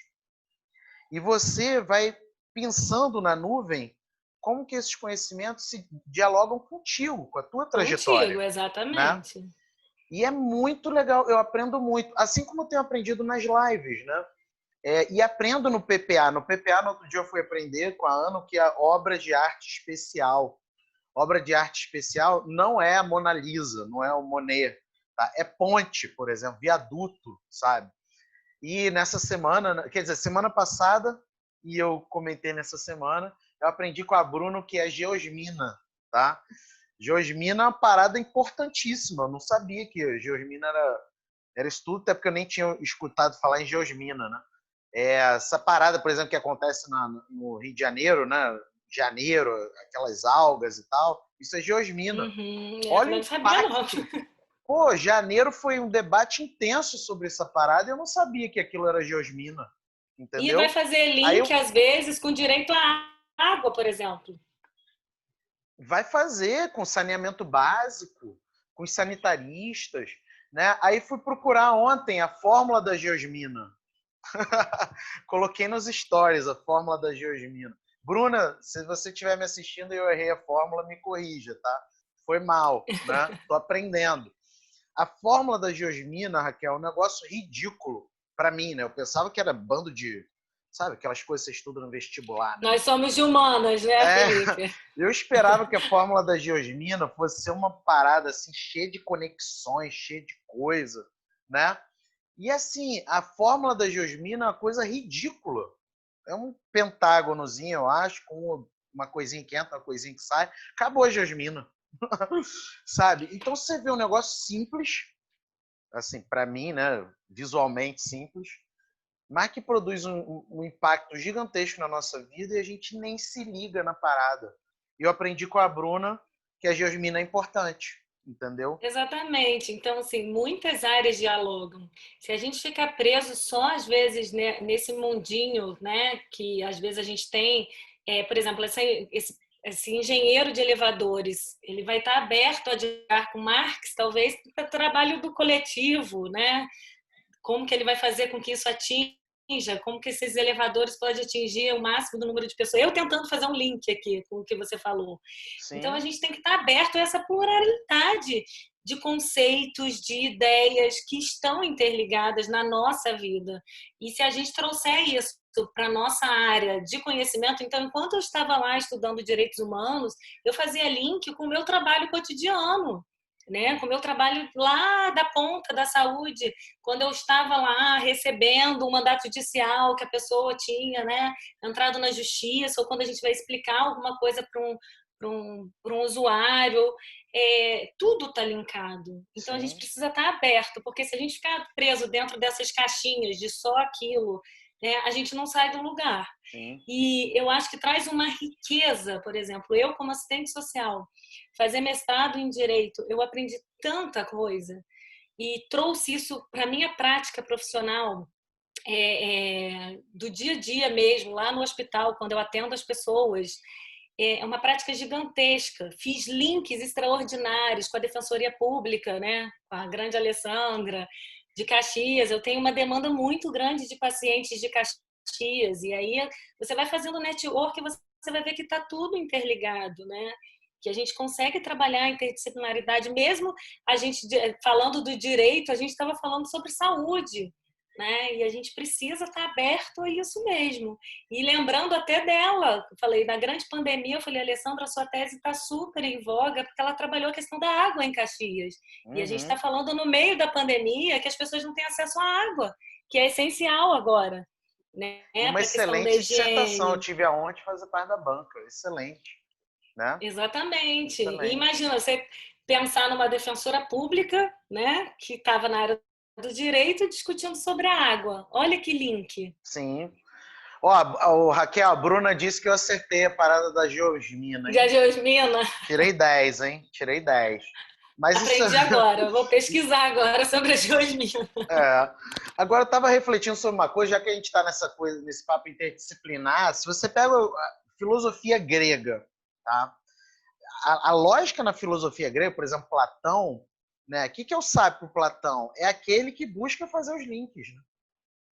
e você vai pensando na nuvem como que esses conhecimentos se dialogam contigo, com a tua trajetória. Contigo, exatamente. Né? E é muito legal, eu aprendo muito, assim como eu tenho aprendido nas lives, né? E aprendo no PPA. No PPA, no outro dia, eu fui aprender com a Ana que é obra de arte especial. Obra de arte especial não é a Mona Lisa, não é o Monet. Tá? É ponte, por exemplo, viaduto, sabe? E nessa semana, quer dizer, semana passada, e eu comentei nessa semana, eu aprendi com a Bruno que é geosmina, tá? Geosmina é uma parada importantíssima. Eu não sabia que geosmina era estudo, até porque eu nem tinha escutado falar em geosmina, né? Essa parada, por exemplo, que acontece no Rio de Janeiro, né? Janeiro, aquelas algas e tal, isso é geosmina. Olha o não sabia, não. Pô, janeiro foi um debate intenso sobre essa parada e eu não sabia que aquilo era geosmina, entendeu? E vai fazer link, às vezes, com direito à água, por exemplo. Vai fazer com saneamento básico, com os sanitaristas, né? Aí fui procurar ontem a fórmula da geosmina. Coloquei nos stories a fórmula da geosmina. Bruna, se você estiver me assistindo e eu errei a fórmula, me corrija, tá? Foi mal, né? Tô aprendendo. A fórmula da geosmina, Raquel, é um negócio ridículo para mim, né? Eu pensava que era bando de, sabe, aquelas coisas que você estuda no vestibular, né? Nós somos de humanas, né, Felipe? Eu esperava que a fórmula da geosmina fosse ser uma parada assim, cheia de conexões, cheia de coisa, né? E assim, a fórmula da geosmina é uma coisa ridícula. É um pentágonozinho, eu acho, com uma coisinha que entra, uma coisinha que sai. Acabou a geosmina. Sabe? Então você vê um negócio simples, assim, para mim, né, visualmente simples, mas que produz um impacto gigantesco na nossa vida e a gente nem se liga na parada. E eu aprendi com a Bruna que a geosmina é importante, entendeu? Exatamente. Então, assim, muitas áreas dialogam. Se a gente ficar preso só, às vezes, né, nesse mundinho, né, que às vezes a gente tem, por exemplo, esse engenheiro de elevadores, ele vai estar aberto a dialogar com Marx, talvez, para o trabalho do coletivo, né? Como que ele vai fazer com que isso atinja, como que esses elevadores podem atingir o máximo do número de pessoas. Eu tentando fazer um link aqui com o que você falou. Sim. Então, a gente tem que estar aberto a essa pluralidade de conceitos, de ideias que estão interligadas na nossa vida. E se a gente trouxer isso para a nossa área de conhecimento, então, enquanto eu estava lá estudando direitos humanos, eu fazia link com o meu trabalho cotidiano, né? Com o meu trabalho lá da ponta da saúde, quando eu estava lá recebendo um mandato judicial que a pessoa tinha, né, entrado na justiça, ou quando a gente vai explicar alguma coisa para um usuário, tudo está linkado. Então, a gente precisa estar aberto, porque se a gente ficar preso dentro dessas caixinhas de só aquilo, né, a gente não sai do lugar. Sim. E eu acho que traz uma riqueza, por exemplo, eu como assistente social, fazer mestrado em Direito, eu aprendi tanta coisa e trouxe isso para a minha prática profissional, do dia a dia mesmo, lá no hospital, quando eu atendo as pessoas. É uma prática gigantesca. Fiz links extraordinários com a Defensoria Pública, né? Com a grande Alessandra de Caxias. Eu tenho uma demanda muito grande de pacientes de Caxias. E aí você vai fazendo network e você vai ver que está tudo interligado, né? Que a gente consegue trabalhar a interdisciplinaridade, mesmo a gente falando do direito, a gente estava falando sobre saúde, né? E a gente precisa estar aberto a isso mesmo. E lembrando até dela, eu falei, na grande pandemia, eu falei, Alessandra, sua tese está super em voga, porque ela trabalhou a questão da água em Caxias. E a gente está falando no meio da pandemia que as pessoas não têm acesso à água, que é essencial agora. Né? Uma excelente dissertação, eu tive aonde fazer parte da banca, excelente. Né? Exatamente. Excelente. E imagina, você pensar numa defensora pública, né, que estava na área do direito discutindo sobre a água. Olha que link. Sim. Ó, Raquel, a Bruna disse que eu acertei a parada da geosmina. Da geosmina. Tirei 10, hein? Tirei 10. Mas aprendi isso... agora, vou pesquisar agora sobre a geosmina. Agora eu estava refletindo sobre uma coisa, já que a gente está nesse papo interdisciplinar, se você pega a filosofia grega, tá? a lógica na filosofia grega, por exemplo, Platão, né? O que é o sábio para Platão? É aquele que busca fazer os links,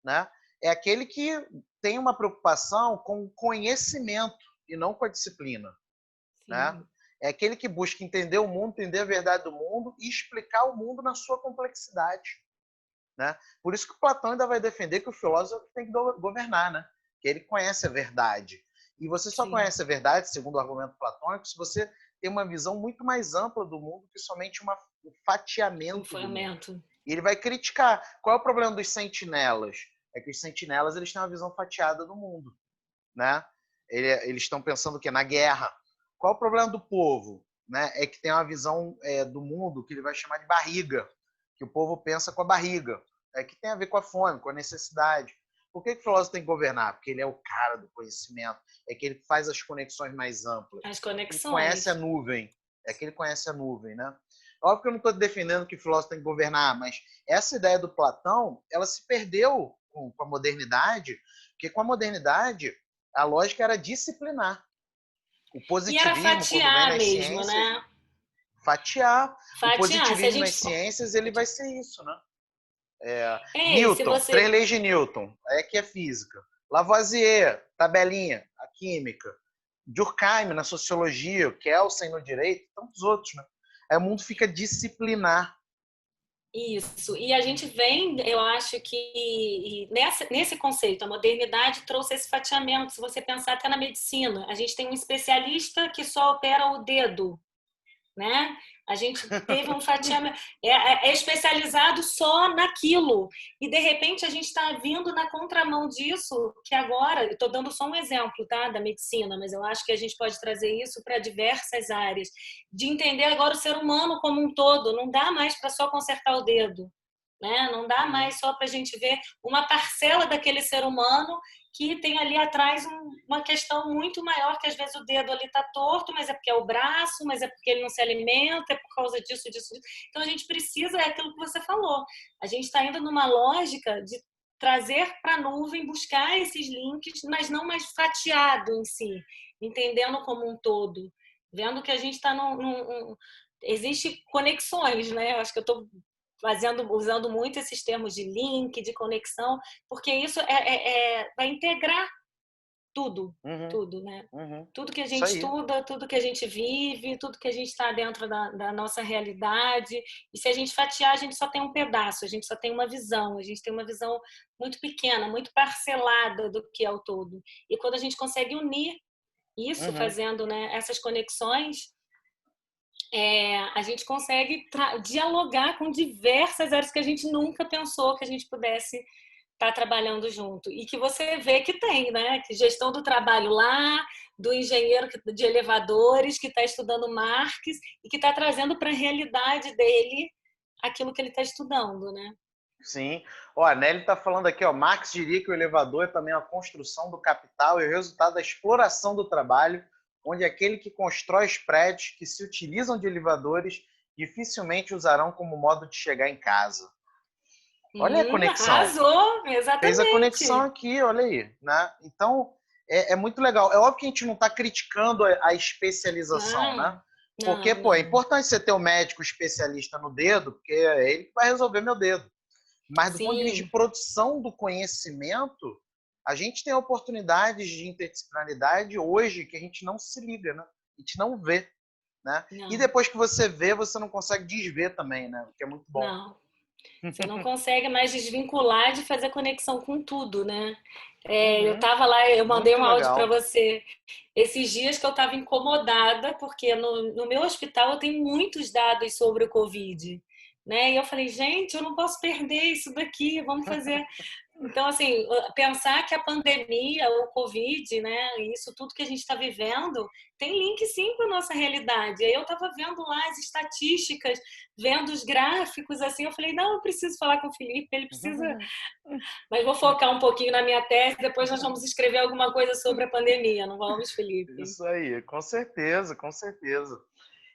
né? É aquele que tem uma preocupação com o conhecimento e não com a disciplina, né? Sim. É aquele que busca entender o mundo, entender a verdade do mundo e explicar o mundo na sua complexidade, né? Por isso que o Platão ainda vai defender que o filósofo tem que governar, né? Que ele conhece a verdade. E você só Sim. conhece a verdade, segundo o argumento platônico, se você tem uma visão muito mais ampla do mundo que somente um fatiamento do mundo. E ele vai criticar. Qual é o problema dos sentinelas? É que os sentinelas eles têm uma visão fatiada do mundo, né? Eles estão pensando que na guerra. Qual é o problema do povo? Né? É que tem uma visão do mundo que ele vai chamar de barriga, que o povo pensa com a barriga, que tem a ver com a fome, com a necessidade. Por que o filósofo tem que governar? Porque ele é o cara do conhecimento, é que ele faz as conexões mais amplas. As conexões. Ele conhece a nuvem, é que ele conhece a nuvem, né? Óbvio que eu não estou defendendo que o filósofo tem que governar, mas essa ideia do Platão, ela se perdeu com a modernidade, porque com a modernidade a lógica era disciplinar. O positivismo, e era quando vem nas mesmo, ciências, né? Fatiar. O positivismo gente... nas ciências, ele vai ser isso, né? se Newton, você... 3 leis de Newton, é que é física. Lavoisier, tabelinha, a química. Durkheim, na sociologia, Kelsen no direito, tantos outros, né? Aí o mundo fica disciplinar. Isso. E a gente vem, eu acho que nesse conceito, a modernidade trouxe esse fatiamento. Se você pensar até na medicina, a gente tem um especialista que só opera o dedo, né? A gente teve um fatiamento, é especializado só naquilo. E, de repente, a gente está vindo na contramão disso, que agora, estou dando só um exemplo, tá, da medicina, mas eu acho que a gente pode trazer isso para diversas áreas, de entender agora o ser humano como um todo. Não dá mais para só consertar o dedo, né? Não dá mais só para a gente ver uma parcela daquele ser humano que tem ali atrás uma questão muito maior, que às vezes o dedo ali está torto, mas é porque é o braço, mas é porque ele não se alimenta, é por causa disso, disso, disso. Então a gente precisa, é aquilo que você falou, a gente está indo numa lógica de trazer para a nuvem, buscar esses links, mas não mais fatiado em si, entendendo como um todo, vendo que a gente está existe conexões, né? Eu acho que eu estou usando muito esses termos de link, de conexão, porque isso vai integrar tudo, tudo, né? Tudo que a gente estuda, tudo que a gente vive, tudo que a gente está dentro da nossa realidade. E se a gente fatiar, a gente só tem um pedaço, a gente só tem uma visão, a gente tem uma visão muito pequena, muito parcelada do que é o todo. E quando a gente consegue unir isso, fazendo, né, essas conexões, a gente consegue dialogar com diversas áreas que a gente nunca pensou que a gente pudesse estar trabalhando junto. E que você vê que tem, né? Que gestão do trabalho lá, do engenheiro de elevadores que está estudando Marx e que está trazendo para a realidade dele aquilo que ele está estudando, né? Sim. Ó, a Nelly está falando aqui, ó, Marx diria que o elevador é também a construção do capital e o resultado da exploração do trabalho, onde aquele que constrói os prédios que se utilizam de elevadores dificilmente usarão como modo de chegar em casa. Olha a conexão. Arrasou, exatamente. Fez a conexão aqui, olha aí. Né? Então, é muito legal. É óbvio que a gente não está criticando a especialização, né? Porque, pô, é importante você ter um médico especialista no dedo, porque é ele que vai resolver meu dedo. Mas do ponto de vista de produção do conhecimento, a gente tem oportunidades de interdisciplinaridade hoje que a gente não se liga, né? A gente não vê, né? E depois que você vê, você não consegue desver também, né? O que é muito bom. Não. Você não consegue mais desvincular de fazer conexão com tudo, né? Eu estava lá, eu mandei um áudio para você esses dias que eu estava incomodada, porque no meu hospital eu tenho muitos dados sobre o Covid, né? E eu falei, gente, eu não posso perder isso daqui, vamos fazer. Então, assim, pensar que a pandemia, o Covid, né, isso tudo que a gente está vivendo, tem link sim com a nossa realidade. Aí eu estava vendo lá as estatísticas, vendo os gráficos, assim, eu falei, não, eu preciso falar com o Felipe, ele precisa... Mas vou focar um pouquinho na minha tese, depois nós vamos escrever alguma coisa sobre a pandemia, não vamos, Felipe? Isso aí, com certeza, com certeza.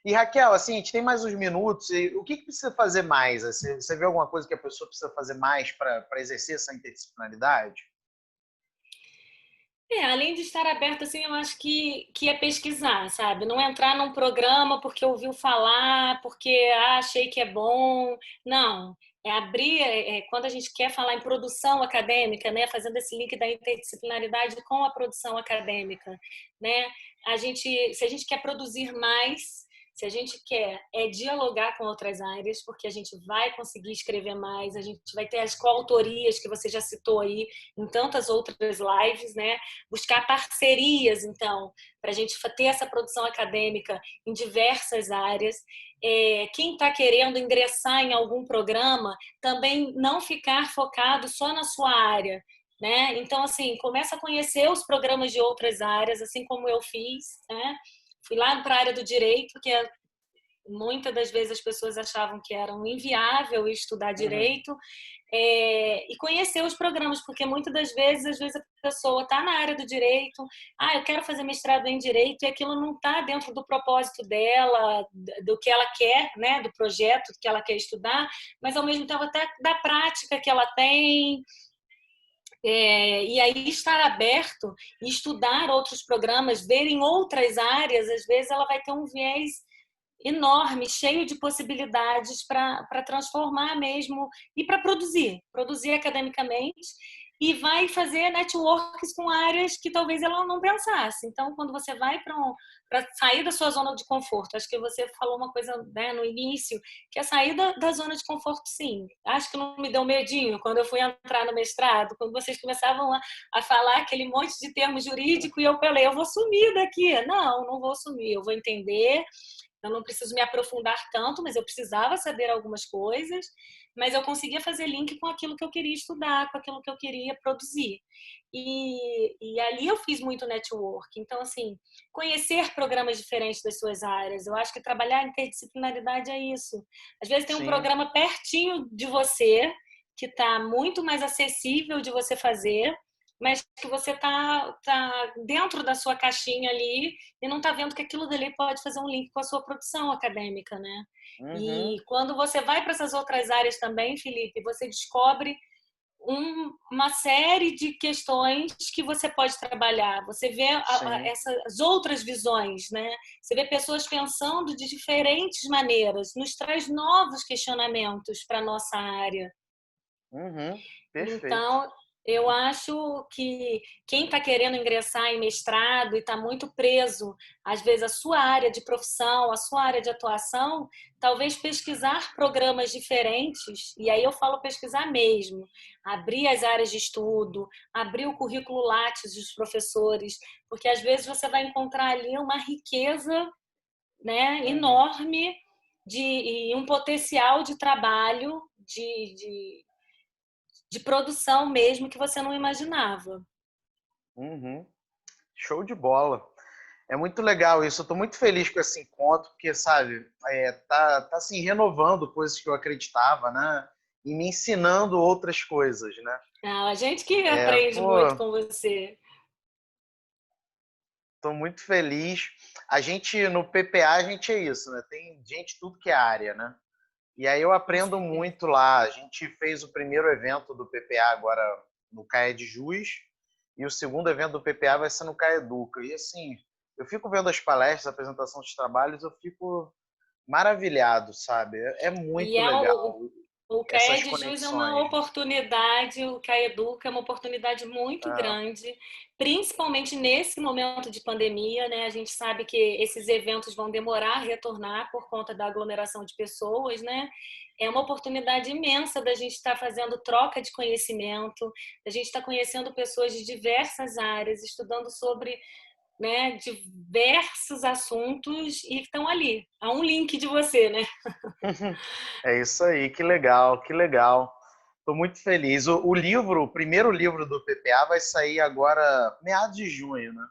E, Raquel, assim, a gente tem mais uns minutos. O que precisa fazer mais? Você vê alguma coisa que a pessoa precisa fazer mais para exercer essa interdisciplinaridade? Além de estar aberto, assim, eu acho que é pesquisar, sabe? Não entrar num programa porque ouviu falar, porque achei que é bom. Não. É abrir, quando a gente quer falar em produção acadêmica, né? Fazendo esse link da interdisciplinaridade com a produção acadêmica, né? Se a gente quer produzir mais, se a gente quer dialogar com outras áreas, porque a gente vai conseguir escrever mais, a gente vai ter as coautorias que você já citou aí em tantas outras lives, né? Buscar parcerias, então, para a gente ter essa produção acadêmica em diversas áreas. Quem está querendo ingressar em algum programa, também não ficar focado só na sua área. Né? Então, assim, começa a conhecer os programas de outras áreas, assim como eu fiz. Né? Fui lá para a área do direito, que muitas das vezes as pessoas achavam que era inviável estudar Uhum. direito, e conhecer os programas, porque muitas das vezes, às vezes a pessoa está na área do direito, eu quero fazer mestrado em direito, e aquilo não está dentro do propósito dela, do que ela quer, né, do projeto que ela quer estudar, mas ao mesmo tempo até da prática que ela tem. E aí estar aberto e estudar outros programas, ver em outras áreas, às vezes ela vai ter um viés enorme, cheio de possibilidades para transformar mesmo e para produzir academicamente e vai fazer networks com áreas que talvez ela não pensasse. Então, quando você vai para sair da sua zona de conforto, acho que você falou uma coisa, né, no início, que é sair da zona de conforto, sim. Acho que não me deu medinho quando eu fui entrar no mestrado, quando vocês começavam a falar aquele monte de termo jurídico e eu falei, eu vou sumir daqui. Não vou sumir, eu vou entender. Eu não preciso me aprofundar tanto, mas eu precisava saber algumas coisas, mas eu conseguia fazer link com aquilo que eu queria estudar, com aquilo que eu queria produzir. E ali eu fiz muito network. Então, assim, conhecer programas diferentes das suas áreas. Eu acho que trabalhar interdisciplinaridade é isso. Às vezes tem um Sim. programa pertinho de você, que está muito mais acessível de você fazer, mas que você tá dentro da sua caixinha ali e não está vendo que aquilo dali pode fazer um link com a sua produção acadêmica, né? Uhum. E quando você vai para essas outras áreas também, Felipe, você descobre uma série de questões que você pode trabalhar. Você vê Sim. essas outras visões, né? Você vê pessoas pensando de diferentes maneiras, nos traz novos questionamentos para a nossa área. Uhum. Perfeito. Então, eu acho que quem está querendo ingressar em mestrado e está muito preso, às vezes, à sua área de profissão, à sua área de atuação, talvez pesquisar programas diferentes, e aí eu falo pesquisar mesmo, abrir as áreas de estudo, abrir o currículo Lattes dos professores, porque às vezes você vai encontrar ali uma riqueza, né, Uhum. enorme e um potencial de trabalho, de produção mesmo que você não imaginava. Uhum. Show de bola. É muito legal isso. Eu estou muito feliz com esse encontro, porque, sabe, tá assim, renovando coisas que eu acreditava, né? E me ensinando outras coisas, né? A gente que aprende muito Pô, com você. estou muito feliz. A gente, no PPA, a gente é isso, né? Tem gente de tudo que é área, né? E aí eu Com aprendo certeza. muito lá. A gente fez o primeiro evento do PPA agora no CAE de Juiz, e o segundo evento do PPA vai ser no CAE Educa. E assim, eu fico vendo as palestras, a apresentação dos trabalhos, eu fico maravilhado, sabe? É E muito legal o essas CAE de Jus é uma conexões. oportunidade, o CAE Educa é uma oportunidade muito É, grande, principalmente nesse momento de pandemia, né? A gente sabe que esses eventos vão demorar a retornar por conta da aglomeração de pessoas, né? É uma oportunidade imensa da gente estar fazendo troca de conhecimento, da gente estar conhecendo pessoas de diversas áreas, estudando sobre, né, diversos assuntos e estão ali, há um link de você, né? é isso aí, que legal, que legal. Estou muito feliz. O livro, o primeiro livro do PPA vai sair agora, meados de junho, né?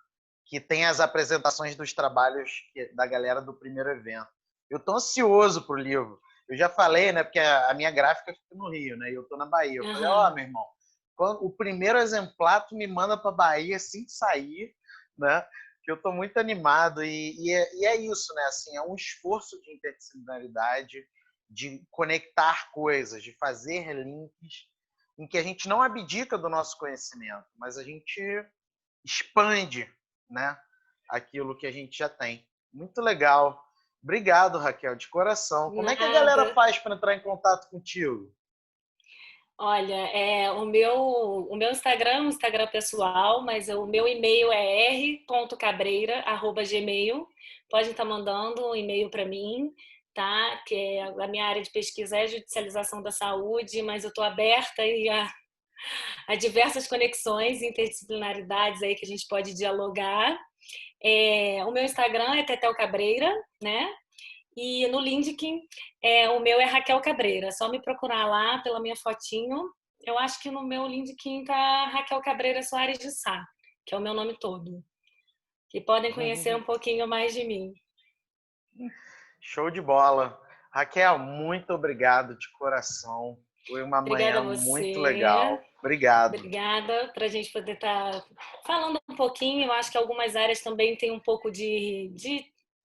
Que tem as apresentações dos trabalhos da galera do primeiro evento. Eu estou ansioso pro livro. Eu já falei, né? Porque a minha gráfica fica no Rio, né? E eu estou na Bahia. Eu falei, ó, Aham. meu irmão, o primeiro exemplar tu me manda para Bahia assim que sair, né? Que eu estou muito animado e é isso, né? Assim, é um esforço de interdisciplinaridade, de conectar coisas, de fazer links, em que a gente não abdica do nosso conhecimento, mas a gente expande, né, aquilo que a gente já tem. Muito legal. Obrigado, Raquel, de coração. Como é que a galera Nada. faz para entrar em contato contigo? Olha, o meu Instagram é um Instagram pessoal, mas o meu e-mail é r.cabreira@gmail. Pode estar mandando um e-mail para mim, tá? Que a minha área de pesquisa é judicialização da saúde, mas eu estou aberta aí a diversas conexões, interdisciplinaridades aí que a gente pode dialogar. O meu Instagram é Tetel Cabreira, né? E no LinkedIn, o meu é Raquel Cabreira. É só me procurar lá pela minha fotinho. Eu acho que no meu LinkedIn tá Raquel Cabreira Soares de Sá, que é o meu nome todo. Que podem conhecer um pouquinho mais de mim. Show de bola. Raquel, muito obrigado de coração. Foi uma Obrigada manhã a muito você. legal. Obrigado. Obrigada para a gente poder estar falando um pouquinho. Eu acho que algumas áreas também têm um pouco de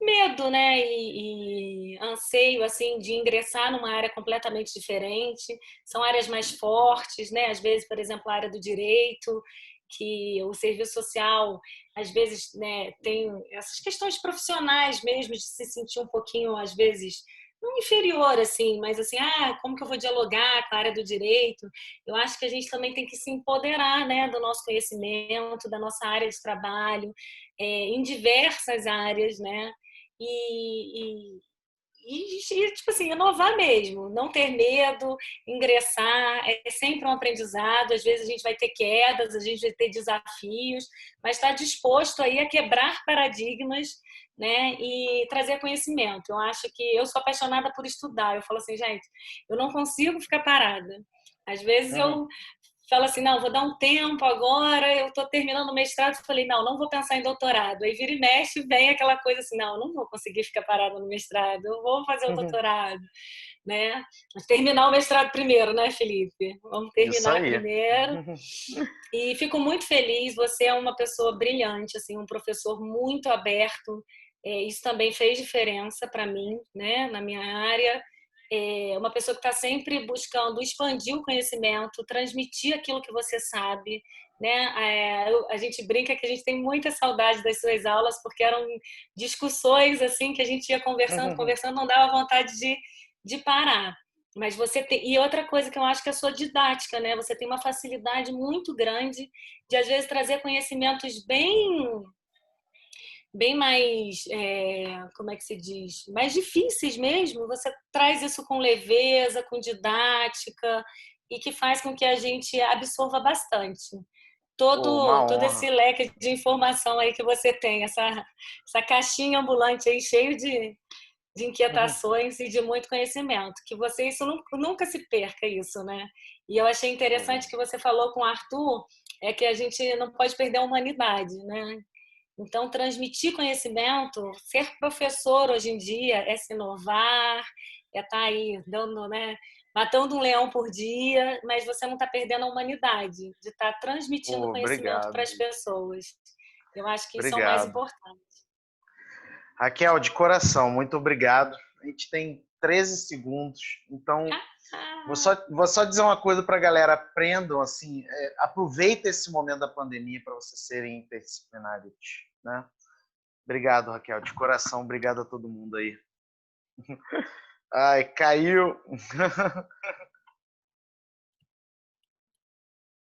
medo, né? E anseio assim de ingressar numa área completamente diferente. São áreas mais fortes, né? Às vezes, por exemplo, a área do direito, que o serviço social às vezes, né, tem essas questões profissionais mesmo de se sentir um pouquinho às vezes não inferior assim, mas assim, como que eu vou dialogar com a área do direito? Eu acho que a gente também tem que se empoderar, né, do nosso conhecimento, da nossa área de trabalho, em diversas áreas, né? E, tipo assim, inovar mesmo, não ter medo, ingressar, é sempre um aprendizado, às vezes a gente vai ter quedas, a gente vai ter desafios, mas estar disposto aí a quebrar paradigmas, né, e trazer conhecimento. Eu acho que eu sou apaixonada por estudar, eu falo assim, gente, eu não consigo ficar parada. Às vezes eu fala assim, não, vou dar um tempo agora, eu estou terminando o mestrado, falei, não vou pensar em doutorado. Aí vira e mexe, vem aquela coisa assim, não vou conseguir ficar parada no mestrado, eu vou fazer o doutorado, né? Mas terminar o mestrado primeiro, né, Felipe? Vamos Isso terminar aí. primeiro. E fico muito feliz, você é uma pessoa brilhante, assim, um professor muito aberto, isso também fez diferença para mim, né, na minha área, uma pessoa que está sempre buscando expandir o conhecimento, transmitir aquilo que você sabe, né? A gente brinca que a gente tem muita saudade das suas aulas, porque eram discussões assim que a gente ia conversando, conversando, não dava vontade de parar. Mas você tem... E outra coisa que eu acho que é a sua didática, né? Você tem uma facilidade muito grande de, às vezes, trazer conhecimentos bem mais, como é que se diz? Mais difíceis mesmo. Você traz isso com leveza, com didática, e que faz com que a gente absorva bastante. Pô, uma Todo esse honra. leque de informação aí que você tem, essa caixinha ambulante aí cheio de inquietações e de muito conhecimento. Que você, isso nunca se perca isso, né? E eu achei interessante que você falou com o Arthur, é que a gente não pode perder a humanidade, né? Então, transmitir conhecimento, ser professor hoje em dia é se inovar, é estar aí dando, né, matando um leão por dia, mas você não está perdendo a humanidade, de estar transmitindo Pô, conhecimento para obrigado. as pessoas. Eu acho que isso é o mais Obrigado. importante. Raquel, de coração, muito obrigado. A gente tem 13 segundos, então vou só dizer uma coisa para a galera: aprendam, assim, aproveita esse momento da pandemia para vocês serem interdisciplinares, né? Obrigado, Raquel, de coração, obrigado a todo mundo aí. Ai, caiu.